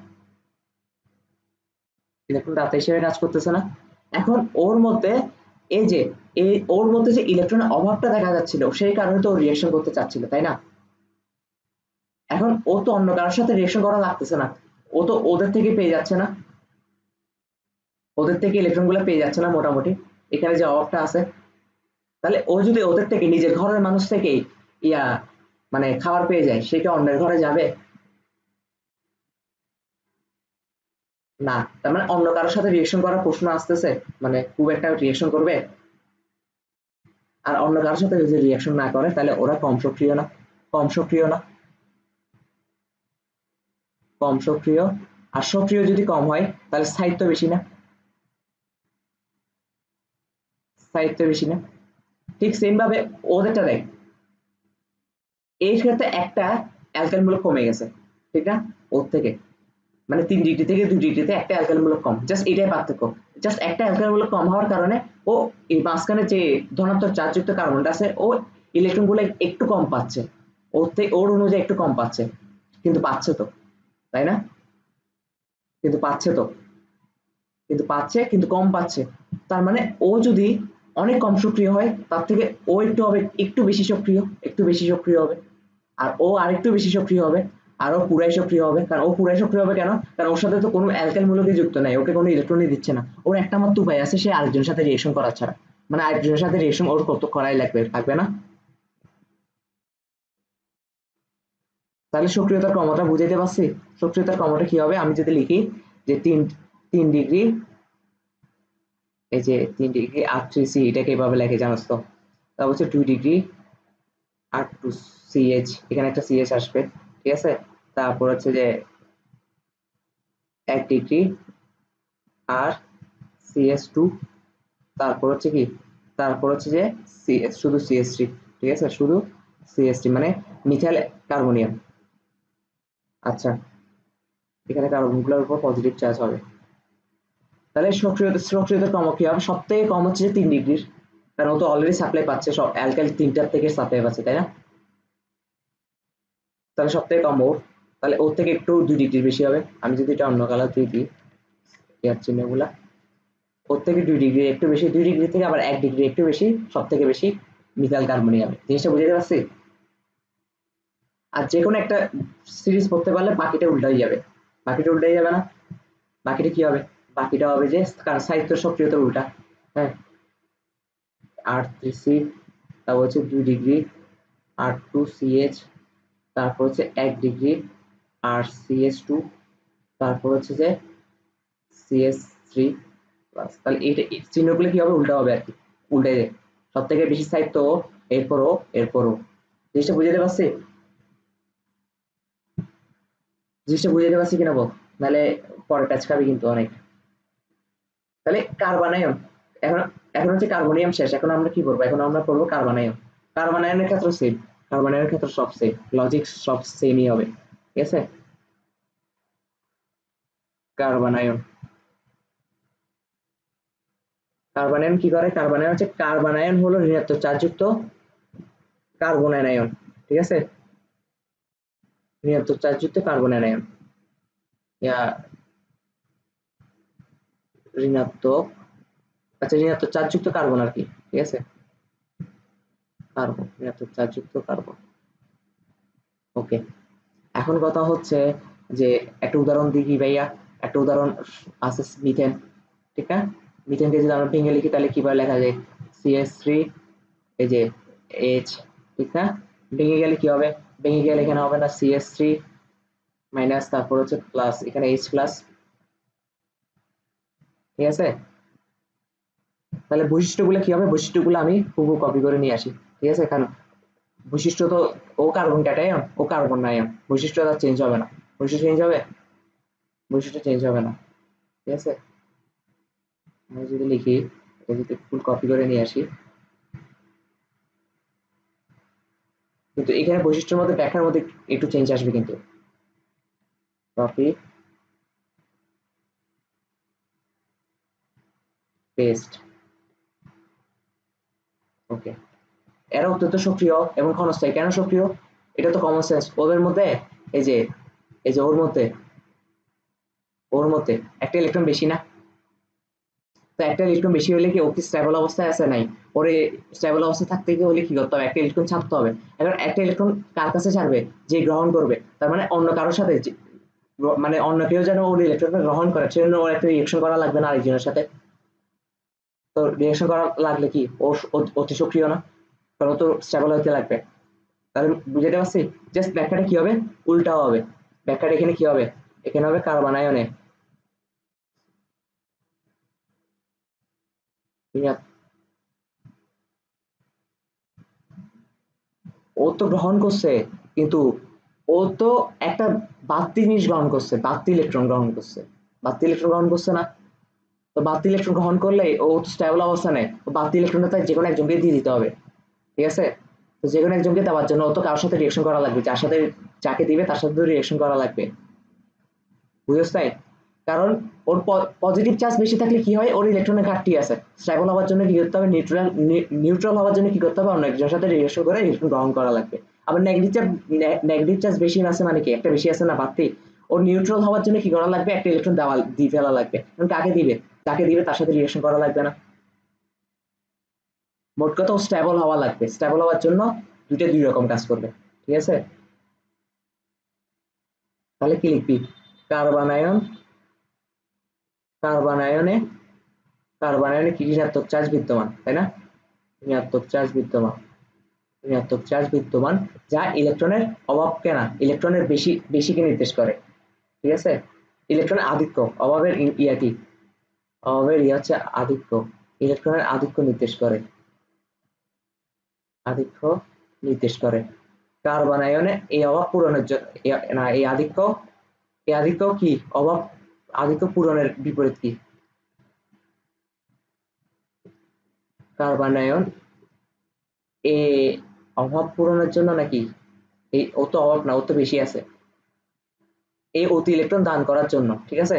ইলেকট্রন দাতা হিসেবে কাজ করতেছে না? এখন ওর মধ্যে এই যে ওর মধ্যে যে ইলেকট্রনের অভাবটা দেখা যাচ্ছিল, সেই কারণে তো ও রিঅ্যাকশন করতে চাচ্ছিল, তাই না? এখন ও তো অন্য কারোর সাথে রিঅ্যাকশন করা লাগতেছে না, ও তো ওদের থেকে পেয়ে যাচ্ছে না, ওদের থেকে ইলেকট্রন গুলো পেয়ে যাচ্ছে না মোটামুটি, এখানে যে অভাবটা আছে। তাহলে ও যদি ওদের থেকে, নিজের ঘরের মানুষ থেকেই ইয়া মানে খাবার পেয়ে যায়, সে কি অন্যের ঘরে যাবে? না, তার মানে অন্য কারোর সাথে রিঅ্যাকশন করার প্রশ্ন আসতেছে, মানে খুব একটা রিঅ্যাকশন করবে? আর অন্য কারোর সাথে যদি রিঅ্যাকশন না করে, তাহলে ওরা কম সক্রিয় না? কম সক্রিয় না? কম সক্রিয়। আর সক্রিয় যদি কম হয়, তাহলে স্থায়িত্ব বেশি না? স্থায়িত্ব বেশি না? ঠিক সেম ভাবে ওদেরটা দেখ, এই ক্ষেত্রে একটা অ্যালকাইল মূলক কমে গেছে, ঠিক না? ওর থেকে মানে 3 ডিগ্রি থেকে 2 ডিগ্রিতে একটা অ্যালকাইল মূলক কম, জাস্ট এটাই পার্থক্য। জাস্ট একটা অ্যালকাইল মূলক কম হওয়ার কারণে ও এই মাঝখানে যে ধনাত্মক চার্জযুক্ত কার্বনটা আছে ও ইলেকট্রনগুলো একটু কম পাচ্ছে, ওর অনুযায়ী একটু কম পাচ্ছে, কিন্তু পাচ্ছে তো, তাই না? কিন্তু পাচ্ছে তো, কিন্তু পাচ্ছে কিন্তু কম পাচ্ছে। তার মানে ও যদি অনেক কম সক্রিয় হয় তার থেকে ও একটু হবে একটু বেশি সক্রিয়, একটু বেশি সক্রিয় হবে, আর ও আরেকটু বেশি সক্রিয় হবে, আর ও পুরাই সক্রিয় হবে। কারণ ও পুরাই সক্রিয় হবে কেন? কারণ ওর সাথে তো কোনো অ্যালকাইল মূলকই যুক্ত নাই, ওকে কোনো ইলেকট্রনই দিচ্ছে না, ওর একটা মাত্র উপায় আছে, সে আরেকজনের সাথে রিয়েকশন করা ছাড়া, মানে আরেকজনের সাথে রিয়েকশন ওর কত করাই লাগবে না? তাহলে সক্রিয়তার ক্রমটা বুঝাইতে পারছি। সক্রিয়তার ক্রমটা কি হবে, আমি যদি লিখি যে 3 ডিগ্রি, এই যে 3 ডিগ্রি R3C, এটাকে এভাবে লেখে জানোস তো? তারপর হচ্ছে 2 ডিগ্রি R2CH, এখানে একটা CH আসবে, ঠিক আছে? তারপর হচ্ছে যে 1 ডিগ্রি R CH2, তারপর হচ্ছে কি, তারপর হচ্ছে যে শুধু CH3, ঠিক আছে, শুধু CH3 মানে মিথাইল কার্বনিয়াম। আচ্ছা, এখানে কার্বনগুলোর উপর পজিটিভ চার্জ হবে। তাহলে সক্রিয়তা ক্রম কি হবে, সব থেকে কম হচ্ছে যে 3 ডিগ্রির, কারণ ও তো অলরেডি সাপ্লাই পাচ্ছে, সব অ্যালকাইল 3টার থেকে সাপ্লাই পাচ্ছে, তাই না? তাহলে সব থেকে কম ওর, তাহলে ওর থেকে একটু 2 ডিগ্রির বেশি হবে। আমি যদি এটা অন্য কালার দিয়ে দিই ইয়ার চিহ্নগুলা, ওর থেকে 2 ডিগ্রি একটু বেশি, 2 ডিগ্রি থেকে আবার 1 ডিগ্রি একটু বেশি, সব থেকে বেশি মিথাইল কার্বনিয়াম। জিনিসটা বুঝতে পারছি? আর যে কোনো একটা সিরিজ পড়তে পারলে বাকিটা উল্টা হয়ে যাবে, বাকিটা উল্টা হয়ে যাবে না? বাকিটা কি হবে, বাকিটা হবে যে সাহিত্য সক্রিয়তার উল্টা। হ্যাঁ, R3C, তারপর হচ্ছে 2 ডিগ্রি R2CH, তারপর হচ্ছে 1 ডিগ্রি RCH2, তারপর হচ্ছে যে CH3 প্লাস। তাহলে এইটা চিহ্নগুলো কি হবে, উল্টা হবে আর কি, উল্টে যায়। সব থেকে বেশি সাহিত্য এরপরও এরপরও। জিনিসটা বুঝাতে পারছি? জিনিসটা বুঝাতে পারছি কিনা বল, নাহলে পরে প্যাচ খাবি কিন্তু অনেক। তাহলে কার্বনায়ন, এখন এখন হচ্ছে কার্বনিয়াম শেষ, এখন আমরা কি করবো, এখন আমরা করবো কার্বনায়ন। কার্বনায়নের ক্ষেত্রে সেম, কার্বনায়নের ক্ষেত্রে সব সেম, লজিক সব সেমই হবে, ঠিক আছে? কার্বনায়ন, কার্বনায়ন কি করে, কার্বনায়ন হচ্ছে, কার্বনায়ন হলো ঋণাত্মক চার্জযুক্ত কার্বন আয়ন, ঠিক আছে? ঋণাত্মক চার্জযুক্ত কার্বন আয়ন, ইয়া ঋণাত্মক, আচ্ছা ঋণাত্মক চার্জযুক্ত কার্বন আর কি, ঠিক আছে? কার্বন, ঋণাত্মক চার্জযুক্ত কার্বন। ওকে, এখন কথা হচ্ছে যে একটা উদাহরণ দিই কি ভাইয়া, একটা উদাহরণ আছে মিথেন, ঠিক না? মিথেনকে যদি আমরা ভেঙে লিখি তাহলে কিভাবে লেখা যায়, CH3, এই যে H, ঠিক না? ভেঙে গেলে কি হবে, ভেঙে গেলে এখানে হবে না CH3 মাইনাস, তারপর হচ্ছে প্লাস, এখানে H প্লাস, ঠিক আছে? তাহলে বৈশিষ্ট্যগুলো কি হবে, বৈশিষ্ট্যগুলো আমি হুবহু কপি করে নিয়ে আসি, ঠিক আছে? কারণ বৈশিষ্ট্য তো, ও কার্বন ক্যাটায়ন ও কার্বন নাইন, বৈশিষ্ট্য তার চেঞ্জ হবে না, বৈশিষ্ট্য চেঞ্জ হবে, বৈশিষ্ট্য চেঞ্জ হবে না, ঠিক আছে? আমি যদি লিখি, এটা যদি ফুল কপি করে নিয়ে আসি, কিন্তু এখানে বৈশিষ্ট্যের মধ্যে ব্যাখ্যার মধ্যে একটু চেঞ্জ আসবে কিন্তু। কপি পেস্ট, ওকে। এরা অত্যন্ত সক্রিয় এবং ক্ষণস্থায়ী, কেন সক্রিয়, এটা তো কমন সেন্স। ওদের মধ্যে এই যে, এই যে ওর মধ্যে একটা ইলেকট্রন বেশি না, তো একটা ইলেকট্রন বেশি হলে কি ও কি স্টেবল অবস্থায় আছে নাই, ওরে স্টেবল অবস্থায় থাকতে গিয়ে হলে কি করতে হবে, একটা ইলেকট্রন ছাড়তে হবে। এখন একটা ইলেকট্রন কার কাছে ছাড়বে, যে গ্রহণ করবে, তার মানে অন্য কারোর সাথে মানে অন্য কেউ যেন ওর ইলেকট্রনটা গ্রহণ করে, সেজন্য ওর একটা রিয়েকশন করা লাগবে না আরেকজনের সাথে। তো রিয়েকশন করা লাগলে কি ও অতি সক্রিয় না, কারণ ও তো স্টেবল হতে লাগবে। তাহলে বুঝাতে পারছি, জাস্ট ব্যাখ্যাটা কি হবে, উল্টা হবে। ব্যাখ্যাটা এখানে কি হবে, এখানে হবে কার্বন আয়নে ও তো গ্রহণ করছে, কিন্তু ও তো একটা বাড়তি জিনিস গ্রহণ করছে, বাড়তি ইলেকট্রন গ্রহণ করছে, বাড়তি ইলেকট্রন গ্রহণ করছে না? তো বাড়তি ইলেকট্রন গ্রহণ করলে ও তো স্টেবল অবস্থা নেই, ও বাড়তি ইলেকট্রনটা তাই যে কোনো একজনকে দিয়ে দিতে হবে, ঠিক আছে? তো যে কোনো একজনকে দেওয়ার জন্য ও তো কারোর সাথে রিঅ্যাকশন করা লাগবে, যার সাথে যাকে দিবে তার সাথে তো রিঅ্যাকশন করা লাগবে, বুঝছ তাই? কারণ ওর পজিটিভ চার্জ বেশি থাকলে কি হয়, ওর ইলেকট্রনের ঘাটতি আছে, স্টেবল হওয়ার জন্য কি করতে হবে, নিউট্রাল হওয়ার জন্য কি করতে হবে, অন্য একজনের সাথে রিঅ্যাকশন করে ইলেকট্রন গ্রহণ করা লাগবে। আবার নেগেটিভ চার্জ বেশি আছে মানে কি, একটা বেশি আছে না বাড়তি, ওর নিউট্রাল হওয়ার জন্য কি করা লাগবে, একটা ইলেকট্রন দেওয়া দিয়ে ফেলা লাগবে। এখন কাকে দিবে, যাকে দিবে তার সাথে রিঅ্যাকশন করা লাগবে না। মোট কথা ও স্টেবল হওয়া লাগবে, স্টেবল হওয়ার জন্য দুইটা দুই রকম কাজ করবে, ঠিক আছে? তাহলে কি লিখবি, কার্বন আয়নে কার্বন আয়নে কি ঋণাত্মক চার্জ বিদ্যমান, তাই না? ঋণাত্মক চার্জ বিদ্যমান, ঋণাত্মক চার্জ বিদ্যমান, যা ইলেকট্রনের অভাবকে না, ইলেকট্রনের বেশিকে নির্দেশ করে, ঠিক আছে? ইলেকট্রনের আধিক্য, অভাবের ইয়া কি, অভাবের ইয়া হচ্ছে আধিক্য, ইলেকট্রনের আধিক্য নির্দেশ করে, আধিক্য নির্দেশ করে। কার্বন আয়নে এই অভাব পূরণের জন্য, না এই আধিক্য কি অভাব, আধিক্য পূরণের বিপরীত কি, কার্বন আয়ন এ অভাব পূরণের জন্য নাকি, এই ও তো অভাব না, ও তো বেশি আছে, এই অতি ইলেকট্রন দান করার জন্য, ঠিক আছে?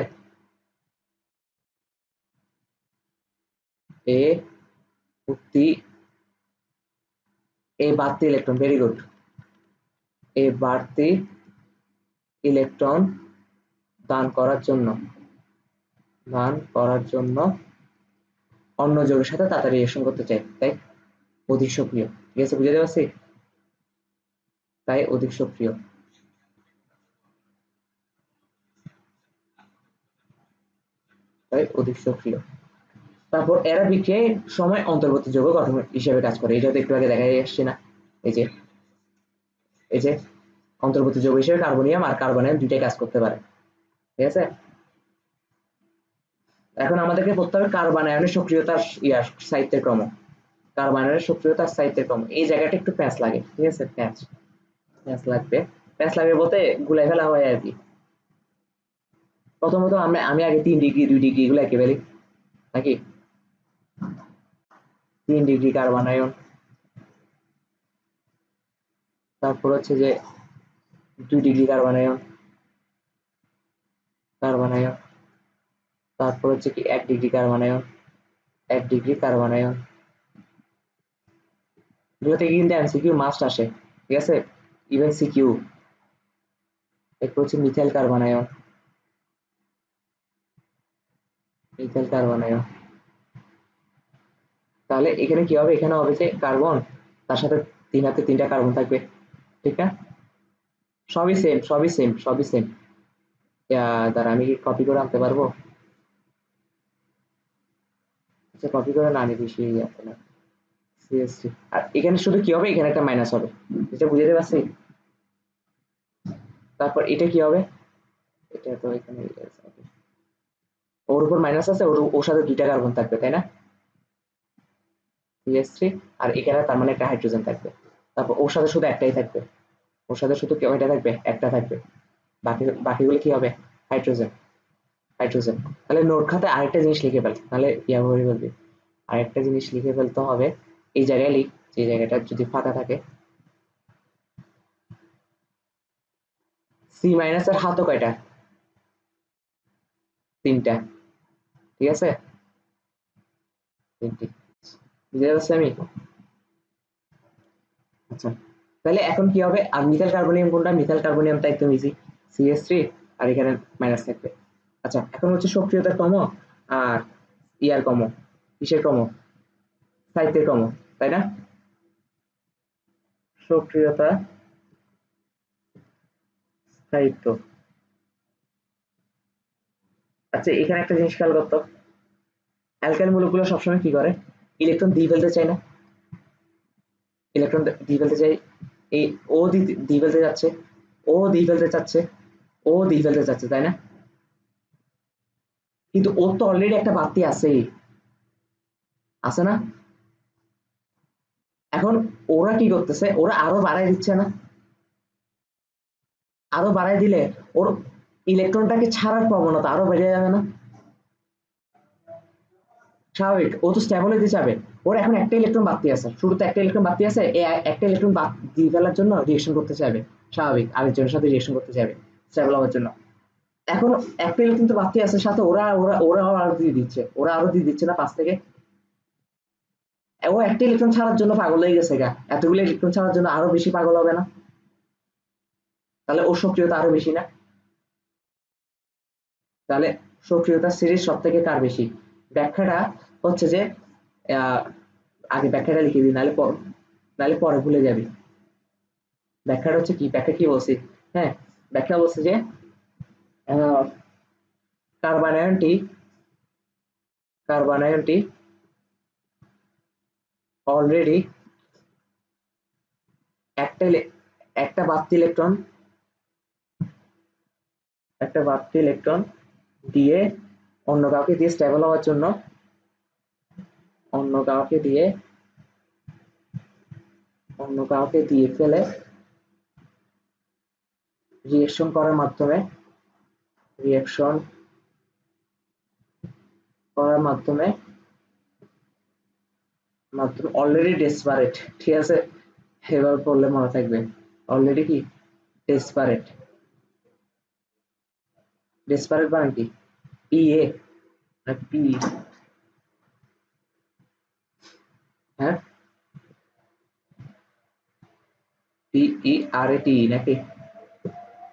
এ অতি, এই বাড়তি ইলেকট্রন, ভেরি গুড, এই বাড়তি ইলেকট্রন দান করার জন্য, দান করার জন্য অন্য যৌগের সাথে তাড়াতাড়ি রিঅ্যাকশন করতে চাই, তাই অধিক সক্রিয়, ঠিক আছে? বুঝতে পারছি, তাই অধিক সক্রিয়, তাই অধিক সক্রিয়। তারপর এরা বিক্রিয়ায় সময় অন্তর্বর্তী যৌগ গঠন হিসেবে কাজ করে, এটা তো একটু আগে দেখাই আসছে না, এই যে এই যে অন্তর্বর্তী যৌগ হিসেবে কার্বনিয়াম আর কার্বনিয়াম দুইটাই কাজ করতে পারে, ঠিক আছে? এখন আমাদেরকে পড়তে হবে কার্বন আয়নের সক্রিয়তার সাহিত্যের ক্রম, কার্বন আয়নের সক্রিয়তার সাহিত্যের ক্রম, এই জায়গাটা একটু প্যাঁচ লাগে, ঠিক আছে? প্যাঁচ প্যাঁচ লাগবে, প্যাঁচ লাগবে বলতে গুলাই ফেলা হয় আর কি। প্রথমত আমি আগে 3 ডিগ্রি 2 ডিগ্রি এগুলো একেবারে নাকি, 3 ডিগ্রি কার্বন আয়ন, তারপর হচ্ছে যে 2 ডিগ্রি কার্বন আয়ন, তারপর হচ্ছে কি 1 degree carbon ion, 1 degree carbon ion, এগুলো থেকে কিন্তু এমসিকিউ মাস্ট আসে, ঠিক আছে? Even CQ. এরপর হচ্ছে methyl carbon ion, methyl carbon ion, তাহলে এখানে কি হবে, এখানে হবে যে কার্বন, তার সাথে 3 হাতে 3টা কার্বন থাকবে, ঠিক না? সবই সেম, সবই সেম, সবই সেম। দাঁড়া আমি কি কপি করে আনতে পারবো, আচ্ছা কপি করে না আনি বেশি আছে না, সিএসটি। আর এখানে শুধু কি হবে, এখানে একটা মাইনাস হবে, এটা বুঝতে পারছি? তারপর এটা কি হবে, এটা তো এখানে ওর উপর মাইনাস আছে, ওর সাথে 2টা কার্বন থাকবে, তাই না? সিএস3, আর এখানে তার মানে একটা হাইড্রোজেন থাকবে, তারপর ওর সাথে শুধু একটাই থাকবে, ওর সাথে শুধু কয়টা থাকবে, একটা থাকবে, বাকিগুলো কি হবে, হাইড্রোজেন, হাইড্রোজেন। তাহলে নোট খাতে আরেকটা জিনিস লিখে ফেল, তাহলে ইয়া করে বলবি, আরেকটা জিনিস লিখে ফেলতে হবে, এই জায়গায় লিখ, যে জায়গাটা যদি ফাঁকা থাকে, সি মাইনাস এর হাতও কয়টা, 3টা, ঠিক আছে? 3টি, বুঝতে পারছি আমি? আচ্ছা তাহলে এখন কি হবে, আর মিথাইল কার্বনিয়াম কোনটা, মিথাইল কার্বনিয়ামটা একদম ইজি, সিএস3, আর এখানে মাইনাস থাকবে। আচ্ছা এখন হচ্ছে সক্রিয়তার ক্রম আর ইয়ার ক্রম, কিসের ক্রম, সাহিত্যের ক্রম, তাই না? সক্রিয়তা, সাহিত্য। আচ্ছা এখানে একটা জিনিস খেয়াল করতো, অ্যালকাইল মূলকগুলো সবসময় কি করে, ইলেকট্রন দিয়ে ফেলতে চায় না, ইলেকট্রন দিয়ে ফেলতে চাই, এই ও দিয়ে ফেলতে যাচ্ছে, ও দিয়ে ফেলতে চাচ্ছে, ও দিয়ে ফেলতে চাচ্ছে, তাই না? কিন্তু ওর তো অলরেডি একটা বাড়তি আছেই, আছে না? এখন ওরা কি করতেছে, ওরা আরো বাড়াই দিচ্ছে না, আরো বাড়াই দিলে ওর ইলেকট্রনটাকে ছাড়ার প্রবণতা আরো বেড়ে যাবে না? স্বাভাবিক, ও তো স্টেবল হইতে চাবে। ওর এখন একটা ইলেকট্রন বাড়তি আছে, শুরুতে একটা ইলেকট্রন বাড়তি আছে, এই একটা ইলেকট্রন বাদ দিয়ে ফেলার জন্য রিয়েকশন করতে চাইবে, স্বাভাবিক আরেকজনের সাথে রিয়েকশন করতে চাইবে স্টেবল হওয়ার জন্য। এখন একটা ইলেকট্রন তো বাড়তি আছে, সাথে ওরা ওরা ওরা আরো দিয়ে দিচ্ছে, ওরা আরো দিয়ে দিচ্ছে না 5 থেকে। ও একটা ইলেকট্রন ছাড়ার জন্য পাগল হয়ে গেছে গা, এতগুলো ইলেকট্রন ছাড়ার জন্য আরো বেশি পাগল হবে না? তাহলে ওর সক্রিয়তা আরো বেশি না? তাহলে সক্রিয়তা সিরিজ সব থেকে কার বেশি? ব্যাখ্যাটা হচ্ছে যে আহ, আগে ব্যাখ্যাটা লিখে দিই, নাহলে পরে ভুলে যাবি। ব্যাখ্যাটা হচ্ছে কি, ব্যাখ্যা কি বলছি? হ্যাঁ, ব্যাখ্যা বলছে যে কার্বন আয়নটি অলরেডি একটা একটা বাড়তি ইলেকট্রন দিয়ে অন্য কাউকে দিয়ে স্টেবল হওয়ার জন্য অন্য কাউকে দিয়ে ফেলে রিয়েকশন করার মাধ্যমে রিয়েকশন করার মাধ্যমে অলরেডি ডেসপারেট, ঠিক আছে? এবার পড়লে মনে থাকবে, অলরেডি কি ডেসপারেট। ডেসপারেট মানে কি? পি এ না পি? হ্যাঁ, পি ই আর এ টি নাকি?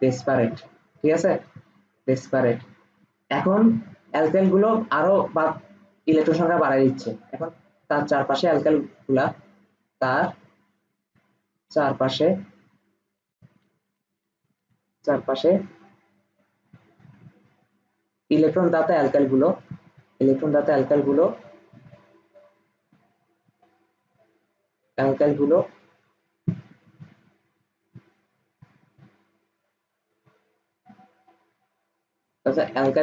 ডেসপারেট, ঠিক আছে, ডেসপারেট। এখন অ্যালকেন গুলো আরো বা ইলেকট্রন সংখ্যা বাড়ায় দিচ্ছে। এখন তার চারপাশে অ্যালকেন গুলা তার চারপাশে চারপাশে ইলেকট্রন দাতা অ্যালকাইল গুলো অ্যালকাইল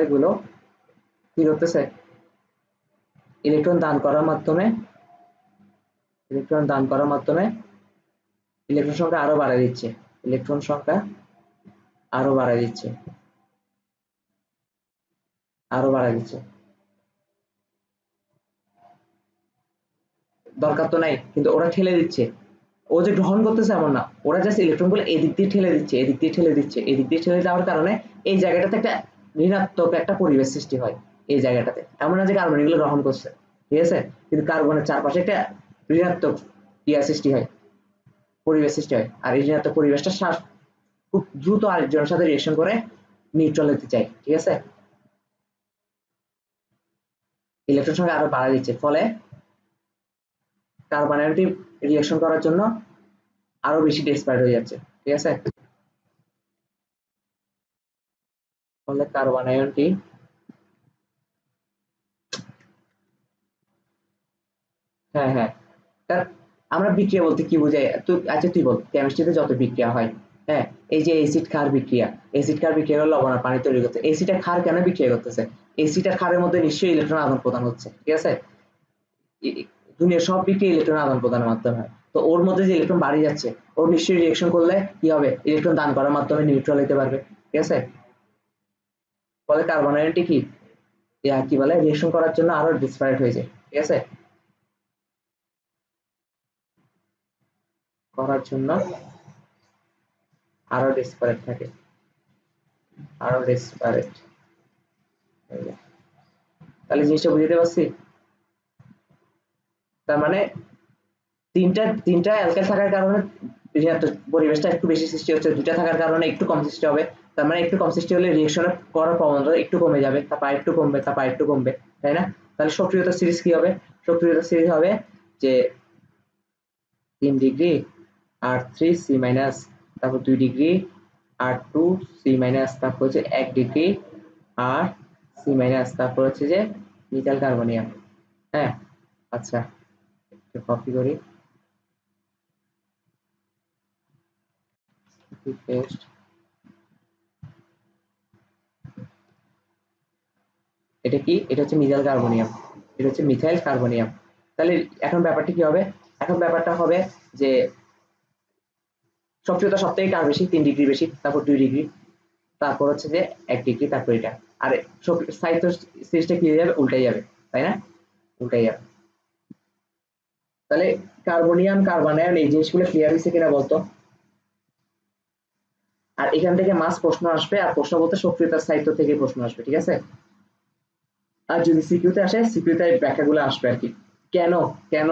গুলো কি করতেছে? ইলেকট্রন দান করার মাধ্যমে ইলেকট্রন দান করার মাধ্যমে ইলেকট্রন সংখ্যা আরো বাড়ায় দিচ্ছে, ইলেকট্রন সংখ্যা আরো বাড়ায় দিচ্ছে আরো বাড়ায় দিচ্ছে। দরকার তো নাই, কিন্তু ওরা ঠেলে দিচ্ছে। ও যে গ্রহণ করতেছে এমন না, ওরা জাস্ট ইলেকট্রন গুলো এদিক দিয়ে ঠেলে দিচ্ছে, এদিক দিয়ে ঠেলে দেওয়ার কারণে এই জায়গাটাতে একটা ঋণাত্মক একটা পরিবেশ সৃষ্টি হয়। এই জায়গাটাতে এমন না যে কার্বন এগুলো গ্রহণ করছে, ঠিক আছে, কিন্তু কার্বনের চারপাশে একটা ঋণাত্মক সৃষ্টি হয়, পরিবেশ সৃষ্টি হয়। আর এই ঋণাত্মক পরিবেশটা খুব দ্রুত আরেকজনের সাথে রিয়েকশন করে নিউট্রাল হতে চায়, ঠিক আছে, ইলেকট্রন সংখ্যা আরো বাড়া দিচ্ছে, ফলে কার্বন আয়নটি রিয়েকশন করার জন্য আরো বেশি ডেসপারেট হয়ে যাচ্ছে, ঠিক আছে। ফলে কার্বন আয়নটি হ্যাঁ হ্যাঁ, তার আমরা বিক্রিয়া বলতে কি বোঝাই তুই, আচ্ছা তুই বল, কেমিস্ট্রিতে যত বিক্রিয়া হয়, হ্যাঁ, এই যে অ্যাসিড ক্ষার বিক্রিয়া হলো লবণ আর পানি তৈরি করতে, অ্যাসিড আর ক্ষার কেন বিক্রিয়া করতেছে? অ্যাসিড আর ক্ষারের মধ্যে নিশ্চয়ই ইলেকট্রন আদান প্রদান হচ্ছে, ঠিক আছে, দুনিয়ার সব বিক্রিয়া ইলেকট্রন আদান প্রদানের মাধ্যমে হয়। তো ওর মধ্যে যে ইলেকট্রন বাড়ি যাচ্ছে, ওর নিশ্চয়ই রিয়েকশন করলে কি হবে? ইলেকট্রন দান করার মাধ্যমে নিউট্রাল হতে পারবে, ঠিক আছে। ফলে কার্বন আয়নটি কি কি বলে রিয়েকশন করার জন্য আরো ডিসপারেট হয়ে যায়, ঠিক আছে, করার জন্য আরো ডিসপারেট থাকে, আরো ডিসপারেট হয়ে যায়। তাহলে জিনিসটা বুঝতে পারছি? তার মানে তিনটা অ্যালকাইল থাকার কারণে পরিবেশটা একটু বেশি সৃষ্টি হচ্ছে, দুইটা থাকার কারণে একটু কম সৃষ্টি হবে। তার মানে একটু কম সৃষ্টি হলে রিয়েকশন করার প্রবণতা একটু কমে যাবে, তারপর একটু কমবে, তারপর একটু কমবে, তাই না? তাহলে সক্রিয়তা সিরিজ কি হবে? সক্রিয়তা সিরিজ হবে যে 3 ডিগ্রি R3C-, তারপর 2 ডিগ্রি R2C-, তারপর হচ্ছে 1 ডিগ্রি R C-, তারপর হচ্ছে যে মিথাইল কার্বনিয়াম। হ্যাঁ, আচ্ছা, একটু কপি করি, পেস্ট। এটা কি? এটা হচ্ছে মিথাইল কার্বনিয়াম। তাহলে এখন ব্যাপারটা কি হবে? এখন ব্যাপারটা হবে যে সক্রিয়তা সব থেকে কার বেশি? 3 ডিগ্রি বেশি, তারপর 2 ডিগ্রি, তারপর হচ্ছে যে 1 ডিগ্রি, তারপর এটা। আর স্থায়িত্ব সিরিজটা কি হয়ে যাবে? উল্টে যাবে, তাই না? উল্টাই যাবে। তাহলে কার্বনিয়াম কার্বন আয়ন এই জিনিসগুলো ক্লিয়ার হয়েছে কিনা বলতো। আর এখান থেকে মাস প্রশ্ন আসবে, আর প্রশ্ন বলতে সক্রিয়তার স্থায়িত্ব থেকে প্রশ্ন আসবে, ঠিক আছে। আর যদি সিকিউতে আসে সিকিউতে ব্যাখ্যাগুলো আসবে আর কি, কেন কেন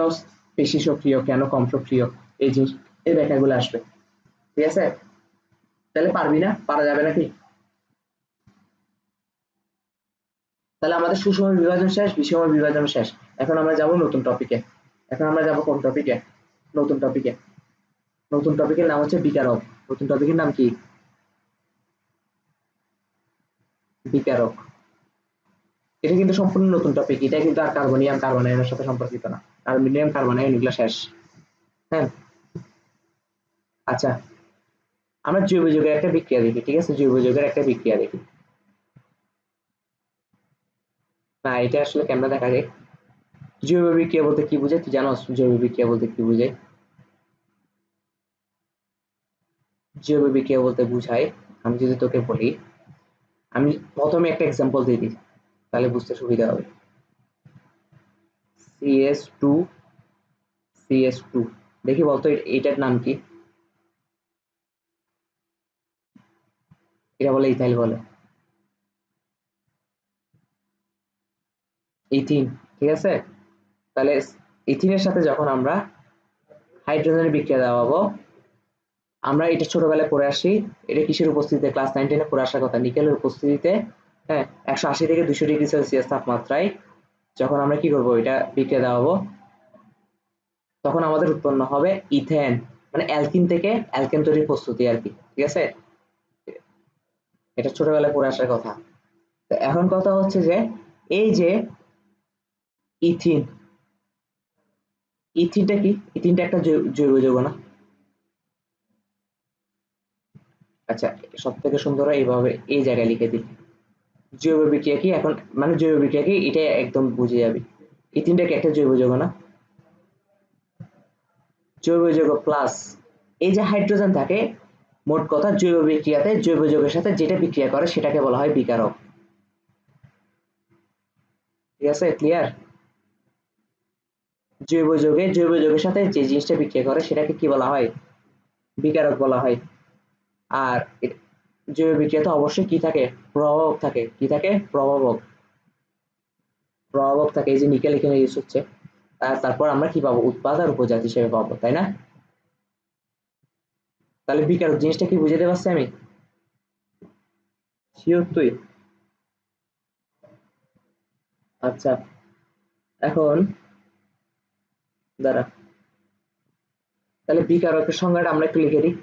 বেশি সক্রিয় কেন কম সক্রিয়, এই জিনিস এই ব্যাখ্যাগুলো আসবে, ঠিক আছে। তাহলে পারবি না, পারা যাবে নাকি? তাহলে আমাদের সুষম বিভাজন শেষ, বিষম বিভাজন শেষ। এখন আমরা যাব নতুন টপিকে। এখন আমরা যাব কোন টপিকে? নতুন টপিকে। নতুন টপিকের নাম হচ্ছে বিকারক। নতুন টপিকের নাম কি? বিকারক। এটা কিন্তু সম্পূর্ণ নতুন টপিক, এটা কিন্তু আর কার্বনিয়াম কার্বন আয়নের সাথে সম্পর্কিত না। কার্বনিয়াম কার্বন আয়ন এগুলো শেষ। হ্যাঁ, আচ্ছা আমরা জৈব যৌগের একটা বিক্রিয়া দেখি, ঠিক আছে, জৈব যৌগের একটা বিক্রিয়া দেখি। না এটা আসলে কেমনে দেখা যায়। জৈব বিক্রিয়া বলতে কি বোঝায় তুই জানোস? জৈব বিক্রিয়া বলতে কি বোঝায়? জৈব বিক্রিয়া বলতে বুঝায়, আমি যদি তোকে বলি, আমি প্রথমে একটা এক্সাম্পল দিয়ে দিই তাহলে বুঝতে সুবিধা হবে। CS2 CS2 দেখি বলতো এটার নাম কি? এটা বলে ইথাইল বলে, ইথিন, ঠিক আছে। তাহলে ইথিনের সাথে যখন আমরা হাইড্রোজেনের বিক্রিয়া দেওয়াবো, আমরা এটা ছোটবেলায় পড়ে আসি, এটা কিসের উপস্থিতিতে, ক্লাস 9-10 পড়ে আসার কথা, নিকেলের উপস্থিতিতে। হ্যাঁ, 180 থেকে 200 ডিগ্রি সেলসিয়াস তাপমাত্রায় যখন আমরা কি করব, এটা বিক্রিয়া দেওয়াবো, তখন আমাদের উৎপন্ন হবে ইথেন, মানে অ্যালকিন থেকে অ্যালকেন তৈরির প্রস্তুতি আর কি, ঠিক আছে। এটা ছোটবেলায় পড়ে আসার কথা। তো এখন কথা হচ্ছে যে এই যে ইথিন, ইথিনটা কি? ইথিনটা একটা জৈব যৌগ না? আচ্ছা, সব থেকে সুন্দর হয় এইভাবে এই জায়গায় লিখে দিই, জৈব বিক্রিয়া কি এখন, মানে জৈব বিক্রিয়া কি এটা একদম বুঝে যাবে। ইথিনটা কি একটা জৈব যৌগ না? জৈব যৌগ প্লাস এই যে হাইড্রোজেন থাকে, মোট কথা জৈব বিক্রিয়াতে জৈব যৌগের সাথে যেটা বিক্রিয়া করে সেটাকে বলা হয় বিকারক, ঠিক আছে, ক্লিয়ার। জৈব যৌগের সাথে যে জিনিসটা বিক্রিয়া করে সেটাকে কি বলা হয়? বিকারক বলা হয়। আর জৈব বিক্রিয়াতে অবশ্যই কি থাকে? প্রভাবক থাকে। কি থাকে? প্রভাবক। প্রভাবক থাকে, এই যে নিকেল এখানে ইউজ হচ্ছে। আর তারপর আমরা কি পাবো? উৎপাদ আর উপজাত হিসেবে পাবো, তাই না? তাহলে বিকারক জিনিসটা কি বুঝাতে পারছি আমি? শিওর তুই? আচ্ছা, এখন দাঁড়া, তাহলে বিকারকের সংজ্ঞাটা আমরা একটু লিখে দিই।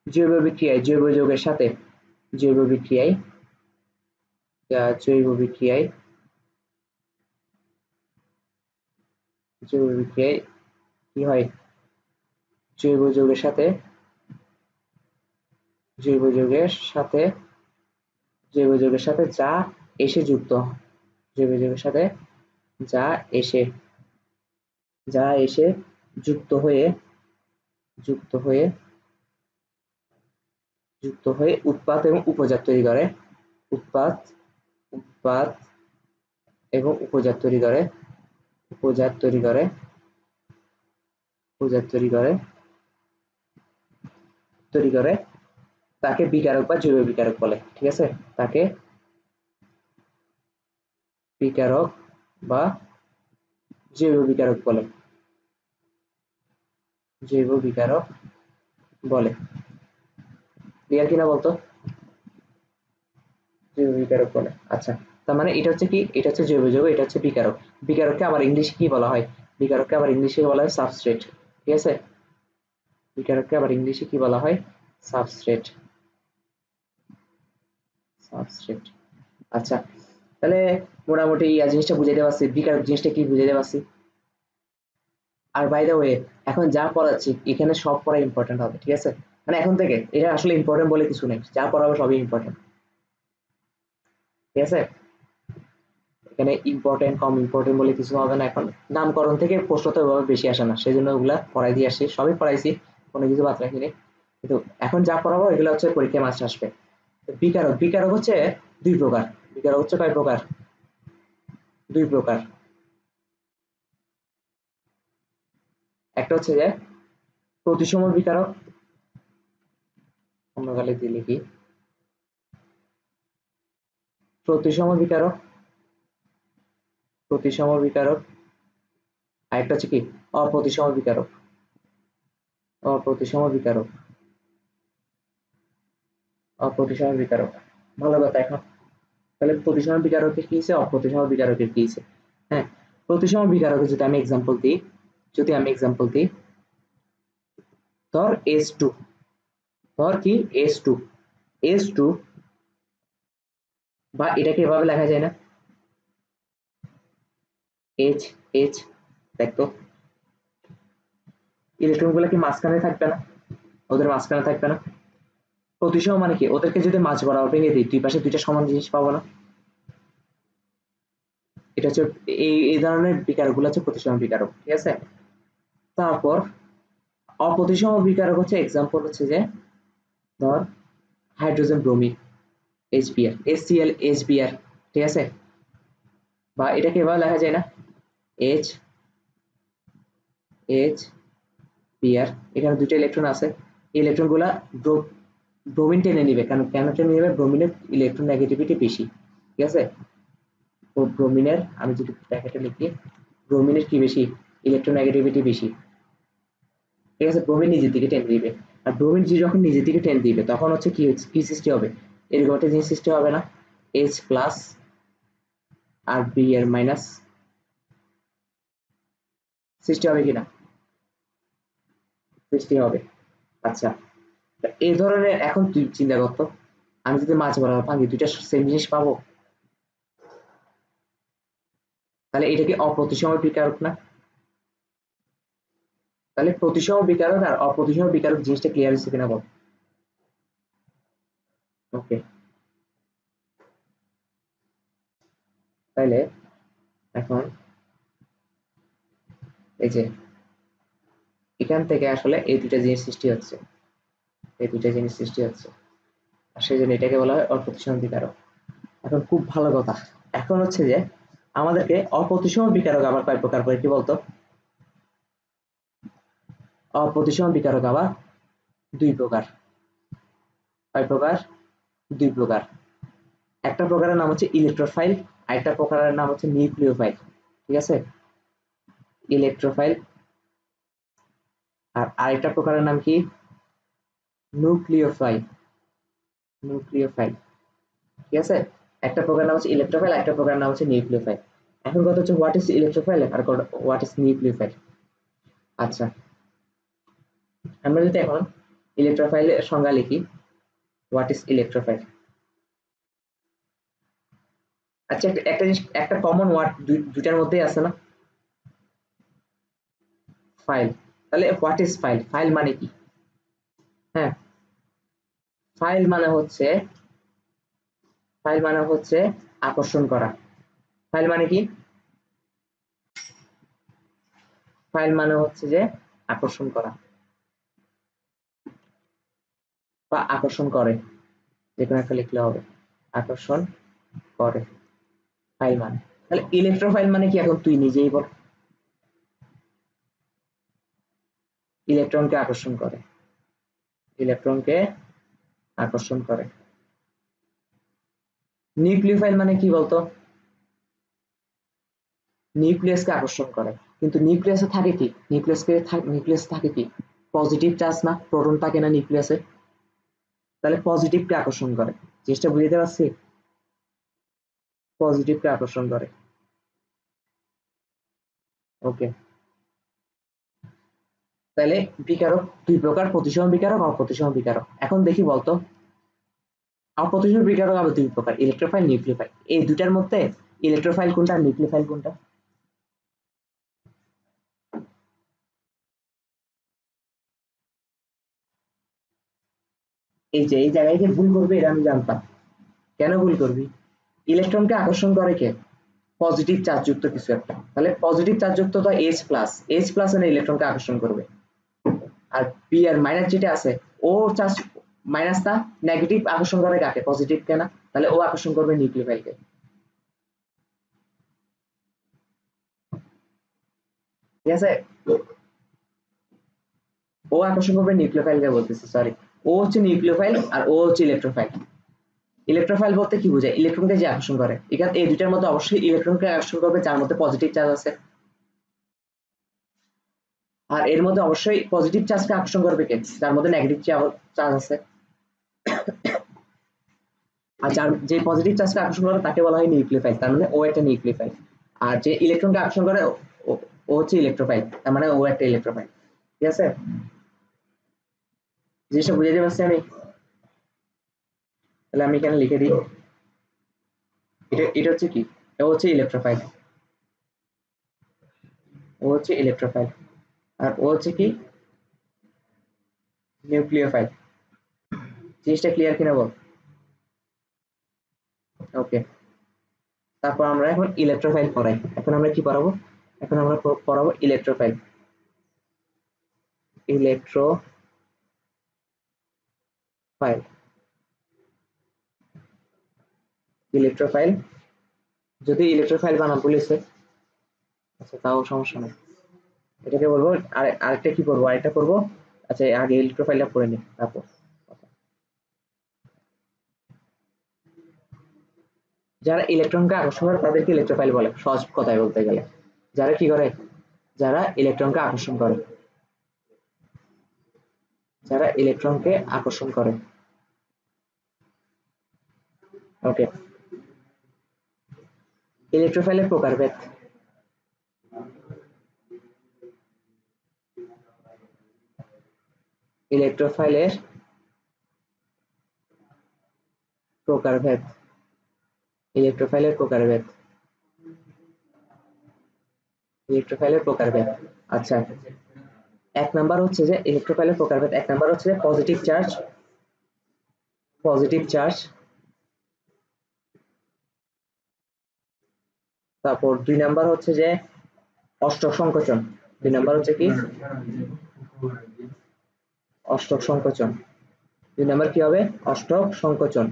জৈব বিক্রিয়ায় জৈব যৌগের সাথে জৈব বিক্রিয়ায় জৈব বিক্রিয়ায় জৈব বিক্রিয়ায় কি হয়? জৈব যৌগের সাথে জৈব যৌগের সাথে জৈব যৌগের সাথে যা এসে যুক্ত, জৈব যৌগের সাথে যা এসে যা এসে যুক্ত হয়ে যুক্ত হয়ে যুক্ত হয়ে উৎপাদ এবং উপজাত তৈরি করে, উৎপাদ উৎপাদ এবং উপজাত তৈরি করে, উপজাত তৈরি করে, উপজাত তৈরি করে, তাকে বিকারক বা জৈব বিকারক বলে, ঠিক আছে। তাকে বিকারক বা জৈব বিকারক বলে, জৈব বিকারক বলে। ক্লিয়ার কিনা বলতো? জৈব বিকারক বলে। আচ্ছা, তার মানে এটা হচ্ছে কি, এটা হচ্ছে জৈব যৌগ, এটা হচ্ছে বিকারক। বিকারককে আবার ইংলিশে কি বলা হয়? বিকারককে আবার ইংলিশে বলা হয় সাবস্ট্রেট, ঠিক আছে। বিকারককে আবার ইংলিশে কি বলা হয়? Substrate, substrate. আচ্ছা, তাহলে মোটামুটি এই জিনিসটা বুঝাইতে পারছি, বিকারক জিনিসটা কি বুঝাইতে পারছি। আর বাই দ্য ওয়ে, এখন যা পড়াচ্ছি এখানে সব পড়া ইম্পর্টেন্ট হবে, ঠিক আছে। মানে এখন থেকে এটা আসলে ইম্পর্টেন্ট বলে কিছু নেই, যা পড়াবো সবই ইম্পর্টেন্ট, ঠিক আছে। এখানে ইম্পর্টেন্ট কম ইম্পর্টেন্ট বলে কিছু হবে না। এখন নামকরণ থেকে প্রশ্ন তো ওইভাবে বেশি আসে না, সেই জন্য ওগুলা পড়াই দিয়ে আসছি, সবই পড়াইছি, কোনো কিছু বাদ রাখিনি। কিন্তু এখন যা পড়াবো এগুলো হচ্ছে পরীক্ষায় মাস্ট আসবে। বিকারক, বিকারক হচ্ছে দুই প্রকার। বিকারক হচ্ছে কয় প্রকার? দুই প্রকার। একটা হচ্ছে যে প্রতিসম বিকারক, অন্য গালে দিয়ে লিখি, প্রতিসম বিকারক, প্রতিসম বিকারক, আর একটা হচ্ছে কি অপ্রতিসম বিকারক, অপ্রতিসম বিকারক, অপ্রতিসম বিকারক। ভালো কথা। এখন তাহলে প্রতিসম বিকারকের কি হয়েছে, অপ্রতিসম বিকারকের কি হয়েছে? হ্যাঁ, প্রতিসম বিকারকের যদি আমি এক্সাম্পল দিই, ধর S2, ধর কি S2, S2 বা এটাকে এভাবে লেখা যায় না, H H, দেখতো ইলেকট্রন গুলো কি মাঝখানে থাকবে না? ওদের মাঝখানে থাকবে না। প্রতিসম মানে কি, ওদেরকে যদি মাঝ বরাবর ভেঙে দিই, দুই পাশে দুইটা সমান জিনিস পাবো না? এটা হচ্ছে এই ধরনের বিকারক গুলো হচ্ছে প্রতিসম বিকারক, ঠিক আছে। তারপর অপ্রতিসম বিকারক হচ্ছে এক্সাম্পল হচ্ছে যে ধর hydrogen bromine HBr, HCl HBr, ঠিক আছে। বা এটাকে এভাবে লেখা যায় না, H H Br, এখানে দুটো ইলেকট্রন আছে, এই ইলেকট্রন গুলা ব্রোমিন টেনে নিবে, কেন টেনে নিবে? ব্রোমিনের ইলেকট্রন নেগেটিভিটি বেশি, ঠিক আছে। ব্রোমিনের আমি যদি ব্র্যাকেটে লিখি, ব্রোমিনের কি বেশি? ইলেকট্রন নেগেটিভিটি বেশি, ঠিক আছে। ব্রোমিন নিজের দিকে টেনে দিবে। আর ব্রোমিন যখন নিজের দিকে টেনে দিবে তখন হচ্ছে কি সৃষ্টি হবে? এরকম একটা জিনিস সৃষ্টি হবে না, H প্লাস আর বি এর মাইনাস সৃষ্টি হবে কিনা? সৃষ্টি হবে। আচ্ছা, এই ধরনের, এখন তুই চিন্তা করতো, আমি যদি মাছ বরাবর ভাঙি, দুইটা সেম জিনিস পাবো? তাহলে এটা কি অপ্রতিসম বিকারক না? তাহলে প্রতিসম বিকারক আর অপ্রতিসম বিকারক জিনিসটা ক্লিয়ার হচ্ছে কিনা বল? ওকে, তাহলে এখন এই যে এখান থেকে আসলে এই দুইটা জিনিস সৃষ্টি হচ্ছে, এই দুইটা জিনিস সৃষ্টি হচ্ছে, আর সেই জন্য এটাকে বলা হয় অপ্রতিসম বিকারক। এখন খুব ভালো কথা, এখন হচ্ছে যে আমাদেরকে অপ্রতিসম বিকারক আবার কয় প্রকার করে কি বলতো? অপ্রতিসম বিকারক আবার দুই প্রকার। কয় প্রকার? দুই প্রকার। একটা প্রকারের নাম হচ্ছে ইলেকট্রোফাইল, আর একটা প্রকারের নাম হচ্ছে নিউক্লিওফাইল, ঠিক আছে। ইলেকট্রোফাইল, আর আরেকটা প্রকারের নাম কি? নিউক্লিওফাইল, নিউক্লিওফাইল, ঠিক আছে। একটা প্রকারের নাম হচ্ছে ইলেকট্রোফাইল, একটা প্রকারের নাম হচ্ছে নিউক্লিওফাইল। এখন কথা হচ্ছে হোয়াট ইজ ইলেকট্রোফাইল আর হোয়াট ইজ নিউক্লিওফাইল। আচ্ছা, আমরা যদি এখন ইলেকট্রোফাইলের সংজ্ঞা লিখি, হোয়াট ইজ ইলেকট্রোফাইল। আচ্ছা, একটা জিনিস, একটা কমন ওয়ার্ড দুইটার মধ্যেই আছে না, ফাইল। তাহলে হোয়াট ইজ ফাইল? ফাইল মানে কি? হ্যাঁ, ফাইল মানে হচ্ছে, ফাইল মানে হচ্ছে আকর্ষণ করা। ফাইল মানে কি? ফাইল মানে হচ্ছে যে আকর্ষণ করা বা আকর্ষণ করে, যে কোনো একটা লিখলে হবে, আকর্ষণ করে, ফাইল মানে। তাহলে ইলেকট্রোফাইল মানে কি, এখন তুই নিজেই বল। ইলেকট্রনকে আকর্ষণ করে, ইলেকট্রনকে আকর্ষণ করে। নিউক্লিওফাইল মানে কি বলতো? নিউক্লিয়াসকে আকর্ষণ করে। কিন্তু নিউক্লিয়াসে থাকে কি? নিউক্লিয়াসে থাকে কি? পজিটিভ চার্জ না, প্রোটন থাকে না নিউক্লিয়াসে। তাহলে পজিটিভকে আকর্ষণ করে, জিনিসটা বুঝতে পারছি? পজিটিভকে আকর্ষণ করে। ওকে, তাহলে বিকারক দুই প্রকার, প্রতিসম বিকারক, অপ্রতিসম বিকারক। এখন দেখি বলতো, অপ্রতিসম বিকারক আবার দুই প্রকার, ইলেকট্রোফাইল, নিউক্লিওফাইল। এই দুটার মধ্যে ইলেকট্রোফাইল কোনটা, নিউক্লিওফাইল কোনটা? এই যে এই জায়গায় যে ভুল করবে এটা আমি জানতাম। কেন ভুল করবি? ইলেকট্রনকে আকর্ষণ করে কে? পজিটিভ চার্জ যুক্ত কিছু একটা। তাহলে পজিটিভ চার্জ যুক্ত তো এইচ প্লাস এর ইলেকট্রনকে আকর্ষণ করবে। আর পি আর মাইনাস যেটা আছে, ও চার্জ মাইনাস না, নেগেটিভ আকর্ষণ করে কাকে? পজিটিভ কে না। তাহলে ও আকর্ষণ করবে নিউক্লিওফাইলকে, ঠিক আছে। ও আকর্ষণ করবে নিউক্লিওফাইলকে বলতেছে, সরি, ও হচ্ছে নিউক্লিওফাইল আর ও হচ্ছে ইলেকট্রোফাইল। ইলেকট্রোফাইল বলতে কি বোঝায়? ইলেকট্রনকে যে আকর্ষণ করে। এখানে এই দুইটার মধ্যে অবশ্যই ইলেকট্রনকে আকর্ষণ করবে যার মধ্যে পজিটিভ চার্জ আছে, আর এর মধ্যে অবশ্যই পজিটিভ চার্জকে আকর্ষণ করবে কে? যার মধ্যে নেগেটিভ চার্জ আছে। আর যার যে পজিটিভ চার্জকে আকর্ষণ করে তাকে বলা হয় নিউক্লিওফাইল, তার মানে ও একটা নিউক্লিওফাইল। আর যে ইলেকট্রনকে আকর্ষণ করে ও হচ্ছে ইলেকট্রোফাইল, তার মানে ও একটা ইলেকট্রোফাইল। ঠিক আছে, জিনিসটা বুঝাতে পারছি আমি? তাহলে আমি এখানে লিখে দিই, এটা হচ্ছে কি, ও হচ্ছে ইলেকট্রোফাইল, ও হচ্ছে ইলেকট্রোফাইল, আর ও হচ্ছে কি, নিউক্লিওফাইল। জিনিসটা ক্লিয়ার কিনা বল? ওকে, তারপর আমরা এখন ইলেকট্রোফাইল পড়াই। এখন আমরা কি পড়াবো? এখন আমরা পড়াবো ইলেকট্রোফাইল। ইলেকট্রোফাইল, ইলেকট্রোফাইল, যদি ইলেকট্রোফাইল বানাম বলেছে, আচ্ছা তাও সমস্যা নেই, এটাকে বলবো। আরেকটা কি করবো, আরেকটা করবো। আচ্ছা আগে ইলেকট্রোফাইলটা পড়ে নি তারপর। যারা ইলেকট্রনকে আকর্ষণ করে তাদেরকে ইলেকট্রোফাইল বলে, সহজ কথায় বলতে গেলে। যারা কি করে? যারা ইলেকট্রনকে আকর্ষণ করে, যারা ইলেকট্রনকে আকর্ষণ করে। ওকে, ইলেকট্রোফাইলের প্রকারভেদ। ইলেকট্রোফাইলের প্রকারভেদ, ইলেকট্রোফাইলের প্রকারভেদ, ইলেকট্রোফাইলের প্রকারভেদ। আচ্ছা, এক নাম্বার হচ্ছে যে ইলেকট্রোফাইলের প্রকারভেদ, এক নাম্বার হচ্ছে যে পজিটিভ চার্জ, পজিটিভ চার্জ। তারপর দুই নাম্বার হচ্ছে যে অষ্টক সংকোচন। দুই নাম্বার হচ্ছে কি, অষ্টক সংকোচন। দুই নাম্বার কি হবে? অষ্টক সংকোচন,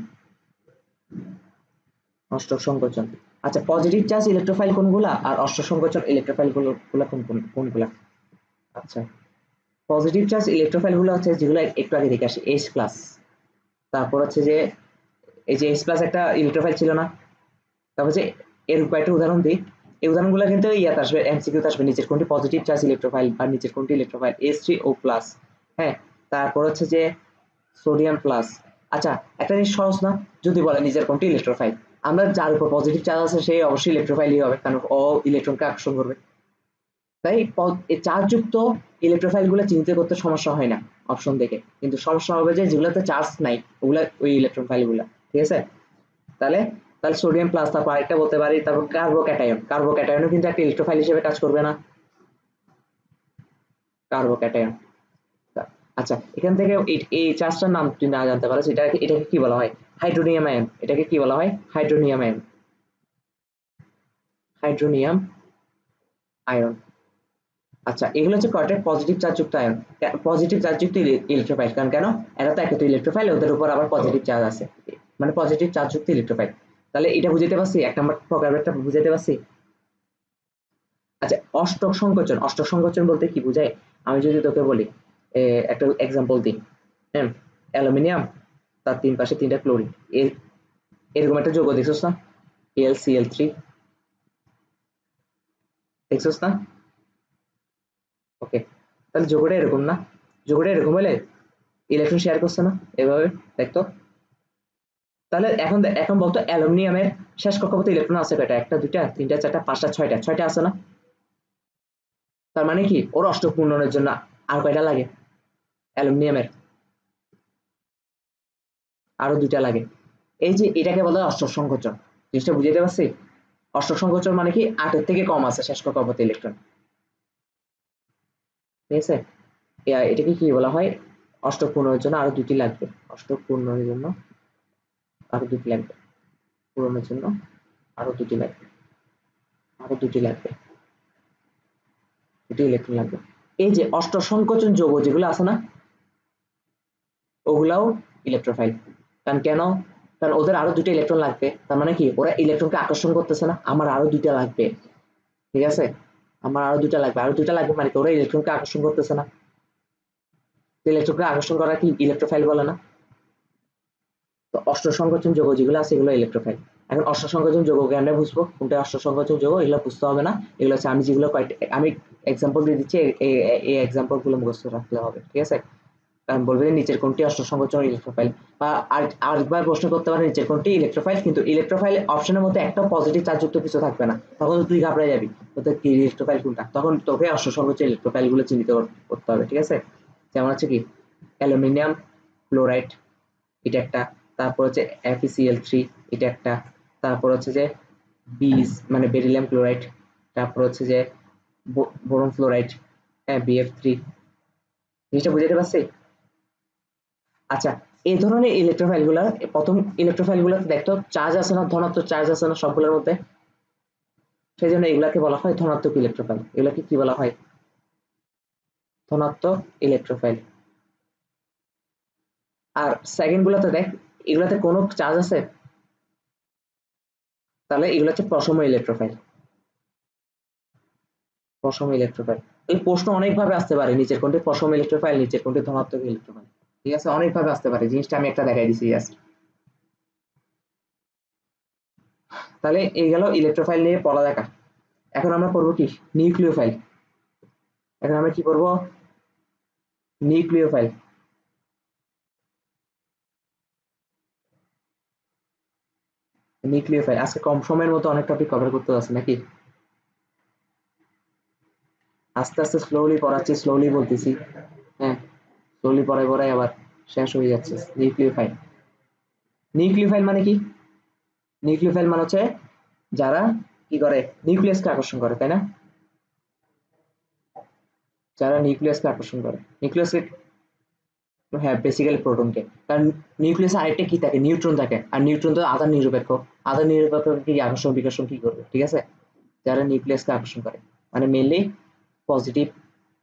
অষ্টক সংকোচন। আচ্ছা, পজিটিভ চার্জ ইলেকট্রোফাইল কোনগুলা আর অষ্টক সংকোচন ইলেকট্রোফাইল গুলা কোনগুলা? আচ্ছা, পজিটিভ চার্জ ইলেকট্রোফাইল গুলো হচ্ছে যেগুলো একটু আগে দেখে আসি, এইচ প্লাস। তারপর হচ্ছে যে এই যে এইচ প্লাস একটা ইলেকট্রোফাইল ছিল না? তারপর যে এর কয়েকটা উদাহরণ দিই, এই উদাহরণগুলো কিন্তু ইয়াতে আসবে, এমসিকিউতে আসবে, নিচের কোনটি পজিটিভ চার্জ ইলেকট্রোফাইল বা নিচের কোনটি ইলেকট্রোফাইল, H3O প্লাস। হ্যাঁ, তারপর হচ্ছে যে সোডিয়াম প্লাস। আচ্ছা, একটা জিনিস সহজ না? যদি বলে নিচের কোনটি ইলেকট্রোফাইল, আমরা যার উপর পজিটিভ চার্জ আছে সেই অবশ্যই ইলেকট্রোফাইলই হবে, কারণ ও ইলেকট্রনকে আকর্ষণ করবে। তাই এই চার্জযুক্ত ইলেকট্রোফাইল গুলো চিনতে করতে সমস্যা হয় না অপশন দেখে, কিন্তু সমস্যা হবে যে যেগুলোতে চার্জ নাই ওগুলা, ওই ইলেকট্রোফাইল গুলা। ঠিক আছে, তাহলে তাহলে সোডিয়াম প্লাস, তারপর আরেকটা বলতে পারি, তারপর কার্বোক্যাটায়ন। কার্বোক্যাটায়নও কিন্তু একটা ইলেকট্রোফাইল হিসেবে কাজ করবে না? কার্বোক্যাটায়ন। আচ্ছা, এখান থেকে এই চার্জটার নাম তুই না জানতে পারো, এটাকে কি বলা হয়? Hydronium ion. এটাকে কি বলা হয়? Hydronium ion, hydronium ion. আচ্ছা, এগুলো হচ্ছে কয়টা পজিটিভ চার্জযুক্ত আয়ন, পজিটিভ চার্জযুক্ত ইলেকট্রোফাইল। কারণ কেন? এরা তো একটি ইলেকট্রোফাইল, ওদের উপর আবার পজিটিভ চার্জ আছে, মানে পজিটিভ চার্জযুক্ত ইলেকট্রোফাইল। তাহলে এটা বুঝাতে পারছি, এক নম্বর প্রকারভেদটা বুঝাতে পারছি। আচ্ছা, অষ্টক সংকোচন। অষ্টক সংকোচন বলতে কি বোঝায়? আমি যদি তোকে বলি, একটা এক্সাম্পল দিই। হ্যাঁ, অ্যালুমিনিয়াম, তার তিন পাশে তিনটা ক্লোরিন, এরকম একটা যৌগ দেখছস না? AlCl3, দেখছস না? ওকে, তাহলে যৌগটা এরকম না? যৌগটা এরকম হলে ইলেকট্রন শেয়ার করছে না এভাবে, দেখতো। তাহলে এখন বলতো অ্যালুমিনিয়ামের শেষ কক্ষপথে ইলেকট্রন আছে কয়টা? একটা, দুইটা, তিনটা, চারটা, পাঁচটা, ছয়টা। ছয়টা আছে না? তার মানে কি ওর অষ্টক পূরণের জন্য আর কয়টা লাগে? অ্যালুমিনিয়ামের আরো দুইটা লাগে। এই যে এটাকে বলা হয় অষ্টক সংকোচন। জিনিসটা বুঝাতে পারছি? অষ্টক সংকোচন মানে কি 8 এর থেকে কম আছে শেষ কক্ষপথে ইলেকট্রন। ঠিক আছে, এটাকে কি বলা হয়? অষ্টক পূরণের জন্য আরো দুটি লাগবে, অষ্টক পূরণের জন্য আরো দুটি লাগবে, পূরণের জন্য আরো দুটি লাগবে, আরো দুটি লাগবে, দুটি ইলেকট্রন লাগবে। এই যে অষ্টক সংকোচন যৌগ যেগুলো আছে না, ওগুলাও ইলেকট্রোফাইল। কারণ কেন? কারণ ওদের আরো দুটো ইলেকট্রন লাগবে, তার মানে কি ওরা ইলেকট্রনকে আকর্ষণ করতেছে না, আমার আরো দুইটা লাগবে। ঠিক আছে, আমার আরো দুইটা লাগবে, আরো দুইটা লাগবে মানে কি ওরা ইলেকট্রনকে আকর্ষণ করতেছে না। ইলেকট্রনকে আকর্ষণ করা কি ইলেকট্রোফাইল বলে না? তো অষ্ট সংকোচন যৌগ যেগুলো আছে এগুলো ইলেকট্রোফাইল। এখন অষ্ট সংকোচন যৌগকে আমরা বুঝবো কোনটা অষ্ট সংকোচন যৌগ, এগুলো বুঝতে হবে না। এগুলো হচ্ছে আমি যেগুলো আমি এক্সাম্পল দিয়ে দিচ্ছি, এই এক্সাম্পল গুলো মুখস্থ রাখলে হবে, ঠিক আছে? কারণ বলবে নিচের কোনটি অষ্ট সংকোচন ইলেকট্রোফাইল, বা আরেকবার প্রশ্ন করতে পারে নিচের কোনটি ইলেকট্রোফাইল, কিন্তু ইলেকট্রোফাইল অপশনের মধ্যে একটা পজিটিভ চার্জযুক্ত কিছু থাকবে না, তখন তুই ঘাবড়ে যাবি তোদের কি ইলেকট্রোফাইল কোনটা, তখন তোকে অষ্ট সংকোচন ইলেকট্রোফাইল গুলো চিহ্নিত করতে হবে, ঠিক আছে? যেমন হচ্ছে কি অ্যালুমিনিয়াম ক্লোরাইড, এটা একটা, তারপর হচ্ছে FeCl3, এটা একটা, তারপর হচ্ছে যে বিস মানে বেরিলিয়াম ক্লোরাইড, তারপর হচ্ছে যে বোরন ফ্লোরাইড, হ্যাঁ BF3। জিনিসটা বুঝতে পারছি? আচ্ছা, এই ধরনের ইলেকট্রোফাইল গুলা, প্রথম ইলেকট্রোফাইল গুলোতে দেখতো চার্জ আছে না, ধনাত্মক চার্জ আছে না সবগুলোর মধ্যে, সেই জন্য এগুলাকে বলা হয় ধনাত্মক ইলেকট্রোফাইল। এগুলাকে কি বলা হয়? ধনাত্মক ইলেকট্রোফাইল। আর সেকেন্ড গুলোতে দেখ, এগুলাতে কোনো চার্জ আছে, তাহলে এগুলো হচ্ছে প্রশম ইলেকট্রোফাইল। প্রশম ইলেকট্রোফাইল, এই প্রশ্ন অনেকভাবে আসতে পারে, নিচের কোনটি প্রশম ইলেকট্রোফাইল, নিচের কোনটি ধনাত্মক ইলেকট্রোফাইল, ঠিক আছে? অনেকভাবে আসতে পারে, জিনিসটা আমি একটা দেখাই দিচ্ছি জাস্ট। তাহলে এই গেল ইলেকট্রোফাইল নিয়ে পড়া দেখা। এখন আমরা পড়বো কি নিউক্লিওফাইল। এখন আমরা কি পড়বো? নিউক্লিওফাইল। নিউক্লিওফাইল আজকে কম সময়ের মতো অনেক টপিক কভার করতে আছে নাকি? আস্তে আস্তে স্লোলি পড়াচ্ছি, স্লোলি বলতেছি, হ্যাঁ, স্লোলি পড়াই পড়াই আবার শেষ হয়ে যাচ্ছে। নিউক্লিওফাইল, নিউক্লিওফাইল মানে কি? নিউক্লিওফাইল মানে হচ্ছে যারা কি করে, নিউক্লিয়াসকে আকর্ষণ করে, তাই না? যারা নিউক্লিয়াসকে আকর্ষণ করে, নিউক্লিয়াসকে, হ্যাঁ বেসিক্যালি প্রোটনকে, কারণ নিউক্লিয়াসে আরেকটা কি থাকে, নিউট্রন থাকে, আর নিউট্রন তো আধান নিরপেক্ষ, আধান নিরপেক্ষ কি আকর্ষণ বিকর্ষণ কি করবে, ঠিক আছে? যারা নিউক্লিয়াসকে আকর্ষণ করে মানে মেনলি পজিটিভ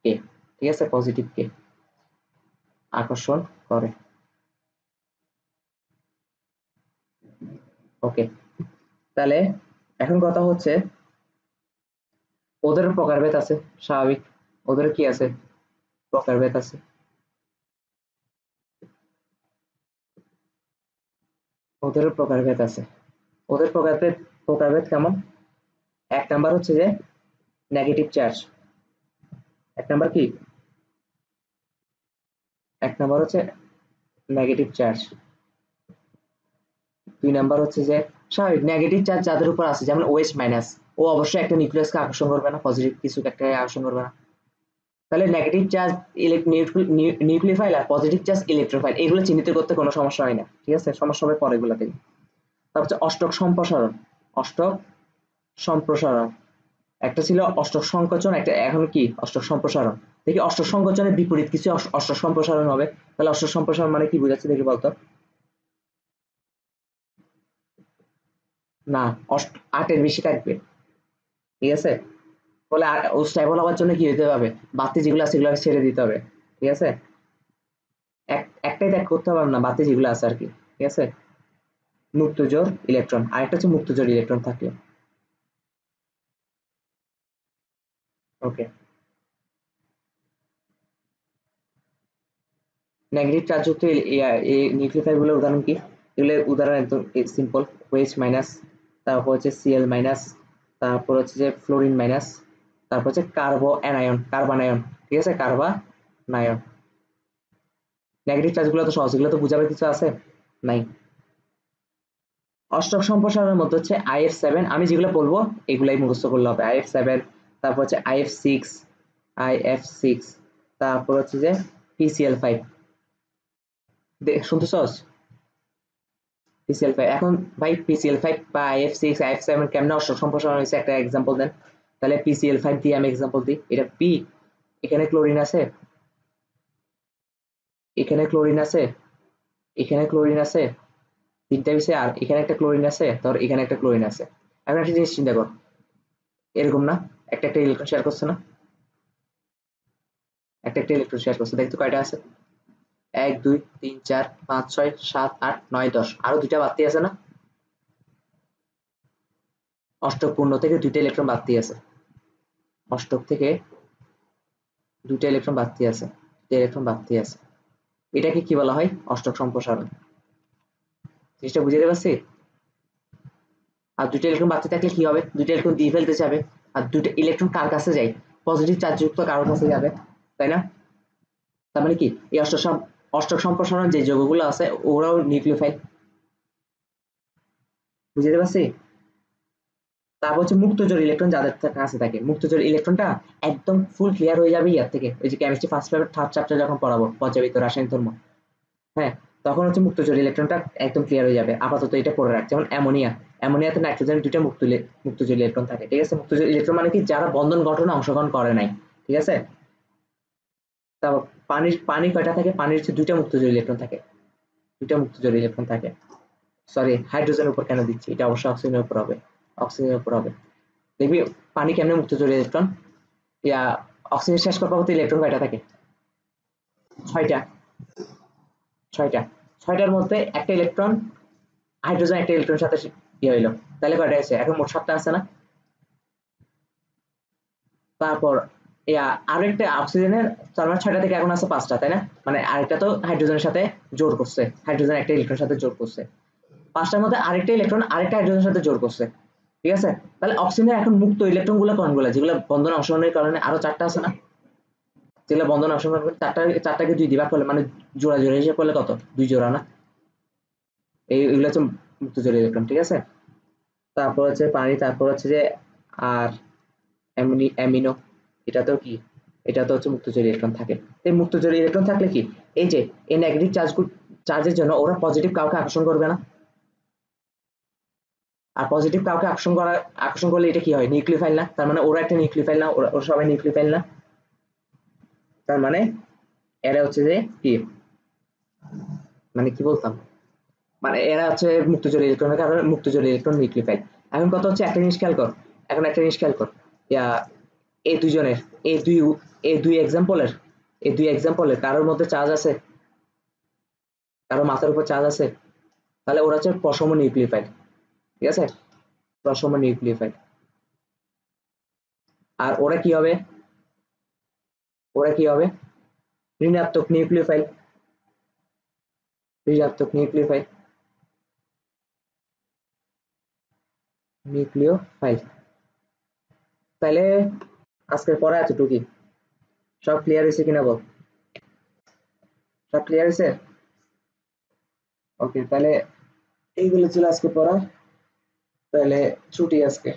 কে, ঠিক আছে, পজিটিভ কে আকর্ষণ করে। ওকে, তাহলে এখন কথা হচ্ছে ওদের প্রকারভেদ আছে, স্বাভাবিক, ওদের কি আছে, প্রকারভেদ আছে। ওদেরও প্রকারভেদ আছে। ওদের প্রকারভেদ, প্রকারভেদ কেমন? এক নাম্বার হচ্ছে যে নেগেটিভ চার্জ, এক নাম্বার কি, এক নাম্বার হচ্ছে নেগেটিভ চার্জ। দুই নাম্বার হচ্ছে যে স্বাভাবিক নেগেটিভ চার্জ যাদের উপর আছে, যেমন OH মাইনাস, ও অবশ্যই একটা নিউক্লিয়াসকে আকর্ষণ করবে না, পজিটিভ কিছু একটা আকর্ষণ করবে না। তাহলে নেগেটিভ চার্জ নিউক্লিওফাইল আর পজিটিভ চার্জ ইলেকট্রোফাইল, এগুলো চিহ্নিত করতে কোনো সমস্যা হয় না, ঠিক আছে? সমস্যা হবে পরে এগুলো থেকে। তারপর হচ্ছে অষ্টক সম্প্রসারণ, অষ্টক সম্প্রসারণ, একটা ছিল অষ্টক সংকোচন, একটা এখন কি অষ্টক সম্প্রসারণ। দেখি অষ্টক সংকোচনের বিপরীত কিছু অষ্টক সম্প্রসারণ হবে, তাহলে অষ্টক সম্প্রসারণ মানে কি বোঝাচ্ছে দেখি বলতো? না, আটের বেশি থাকবে, ঠিক আছে? বলে ও স্টেবল হওয়ার জন্য কি হতে হবে, বাতি যেগুলো আছে সেগুলো ছেড়ে দিতে হবে, ঠিক আছে? একটাই ত্যাগ করতে পারবে না, বাতি যেগুলো আছে আর কি, ঠিক আছে? মুক্ত জোর ইলেকট্রন, আরেকটা হচ্ছে মুক্ত জোর ইলেকট্রন থাকলে। ওকে, নেগেটিভ চার্জযুক্ত এই নিউক্লিওফাইল গুলোর উদাহরণ কি? এগুলোর উদাহরণ একদম সিম্পল, OH মাইনাস, তারপর হচ্ছে Cl মাইনাস, তারপর হচ্ছে যে ফ্লোরিন মাইনাস, তারপর হচ্ছে কার্বো অ্যানায়ন, কার্বানায়ন, ঠিক আছে, কার্বানায়ন। নেগেটিভ চার্জগুলো তো সহজ, এগুলো তো বুঝাবার কিছু আছে নাই। অষ্টক সম্প্রসারণের মধ্যে হচ্ছে IF7, আমি যেগুলো বলবো এগুলাই মুখস্থ করলে হবে। IF7, তারপর হচ্ছে IF6, IF6, তারপর হচ্ছে যে PCl5, শুনতেছস? PCl5, এখন ভাই PCl5 বা IF6 IF7 কেমনে অষ্টক সম্প্রসারণ হয়েছে একটা এক্সাম্পল দেন। তাহলে PCl5 দিয়ে আমি এক্সাম্পল দিই, এটা P, এখানে ক্লোরিন আছে, এখানে ক্লোরিন আছে, এখানে ক্লোরিন আছে, তিনটা বিষয়, আর এখানে একটা ক্লোরিন আছে, ধর এখানে একটা ক্লোরিন আছে। এখন একটা জিনিস চিন্তা কর, এরকম না, একটা একটা ইলেকট্রন শেয়ার করছে না, একটা একটা ইলেকট্রন শেয়ার করছে, দেখতো কয়টা আছে? 1 2 3 4 5 6 7 8 9 10, আরো দুইটা বাড়তি আছে না? অষ্টক পূর্ণ থেকে দুইটা ইলেকট্রন বাড়তি আছে, অষ্টক থেকে দুইটা ইলেকট্রন বাড়তি আছে, দুইটা ইলেকট্রন বাড়তি আছে। এটাকে কি বলা হয়? অষ্টক সম্প্রসারণ। জিনিসটা বুঝতে পারছি? আর দুটো ইলেকট্রন বাড়তে থাকলে কি হবে? দুটো ইলেকট্রন দিয়ে ফেলতে যাবে, আর দুটো ইলেকট্রন কার কাছে যায়? পজিটিভ চার্জযুক্ত কারোর কাছে যাবে, তাই না? তার মানে কি এই অষ্টক সম্প্রসারণ যে যৌগগুলো আছে ওরাও নিউক্লিওফাইল। বুঝতে পারছি? তারপর হচ্ছে মুক্তজোড় ইলেকট্রন যাদের কাছে থাকে, মুক্তজোড় ইলেকট্রনটা একদম ফুল ক্লিয়ার হয়ে যাবে ইয়ার থেকে, ওই যে chemistry first paper third chapter যখন পড়াবো পর্যাবৃত্ত রাসায়নিক ধর্ম, হ্যাঁ, তখন হচ্ছে মুক্তজোড় ইলেকট্রনটা একদম ক্লিয়ার হয়ে যাবে। আপাতত এটা পড়ে রাখ। যেমন অ্যামোনিয়া, অ্যামোনিয়াতে নাইট্রোজেনের দুইটা মুক্তজোড় ইলেকট্রন থাকে, ঠিক আছে? মুক্তজোড় ইলেকট্রন মানে কি যারা বন্ধন গঠনে অংশগ্রহণ করে নাই, ঠিক আছে? তারপর পানি কয়টা থাকে? পানির হচ্ছে দুইটা মুক্তজোড় ইলেকট্রন থাকে, দুইটা মুক্তজোড় ইলেকট্রন থাকে। সরি, হাইড্রোজেনের উপর কেন দিচ্ছি, এটা অবশ্যই অক্সিজেনের উপর হবে, অক্সিজেনের উপর হবে। দেখবি পানি কেমনে মুক্তজোড় ইলেকট্রন, ইয়া অক্সিজেন শেষ করবার মতো ইলেকট্রন কয়টা থাকে? ছয়টা, ছয়টা। ছয়টার মধ্যে একটা ইলেকট্রন, হাইড্রোজেন একটা ইলেকট্রনের সাথে ইয়ে হইলো, তাহলে কয়টা আছে? এখন মোট 7টা আছে না? তারপর আরেকটা অক্সিজেনের, তার মানে 6টা থেকে এখন আছে 5টা, তাই না? মানে আরেকটা তো হাইড্রোজেনের সাথে জোর করছে, হাইড্রোজেন একটা ইলেকট্রনের সাথে জোর করছে, 5টার মধ্যে আরেকটা ইলেকট্রন আরেকটা হাইড্রোজেনের সাথে জোর করছে, ঠিক আছে? তাহলে অক্সিজেনের এখন মুক্ত ইলেকট্রন গুলো কোনগুলো, যেগুলো বন্ধন অংশগ্রহণের কারণে আরো 4টা আছে না? যেগুলো বন্ধন অংশগ্রহণ করে, চারটাকে 2 দিয়ে ভাগ করলে মানে জোড়া জোড়া হিসেব করলে কত? 2 জোড়া না? এইগুলো হচ্ছে মুক্ত জোড় ইলেকট্রন, ঠিক আছে? তারপর হচ্ছে পানি, তারপর হচ্ছে যে আর অ্যামিনো, এটাতেও কি, এটাতে হচ্ছে মুক্তজোড়ী ইলেকট্রন থাকে। এই মুক্তজোড়ী ইলেকট্রন থাকলে কি এই যে এই নেগেটিভ চার্জের জন্য ওরা পজিটিভ কাউকে আকর্ষণ করবে না, আর পজিটিভ কাউকে আকর্ষণ করলে এটা কি হয়? নিউক্লিওফাইল না? তার মানে ওরা একটা নিউক্লিওফাইল না? ওরা সবাই নিউক্লিওফাইল না? তার মানে এরা হচ্ছে যে কি, মানে কি বলতাম, মানে এরা হচ্ছে মুক্তজোড়ী ইলেকট্রনের কারণে মুক্তজোড়ী ইলেকট্রন নিউক্লিওফাইল। এখন কত হচ্ছে, একটা জিনিস খেয়াল কর, এখন একটা জিনিস খেয়াল কর, ইয়া এই দুইজনের, এই দুই এই দুই এক্সাম্পলের এই দুই এক্সাম্পলের কারোর মধ্যে চার্জ আছে? কারো মাথার উপর চার্জ আছে? তাহলে ওরা হচ্ছে প্রশম নিউক্লিওফাইল, ঠিক আছে? প্রশম নিউক্লিওফাইল। আর ওরা কি হবে? ওরা কি হবে? ঋণাত্মক নিউক্লিওফাইল, ঋণাত্মক নিউক্লিওফাইল, নিউক্লিওফাইল। তাহলে আজকের পড়া এতটুকুই। সব ক্লিয়ার হয়েছে কিনা বল? সব ক্লিয়ার হয়েছে? ওকে, তাহলে এইগুলো ছিল আজকে পড়া, তাহলে ছুটি আজকে।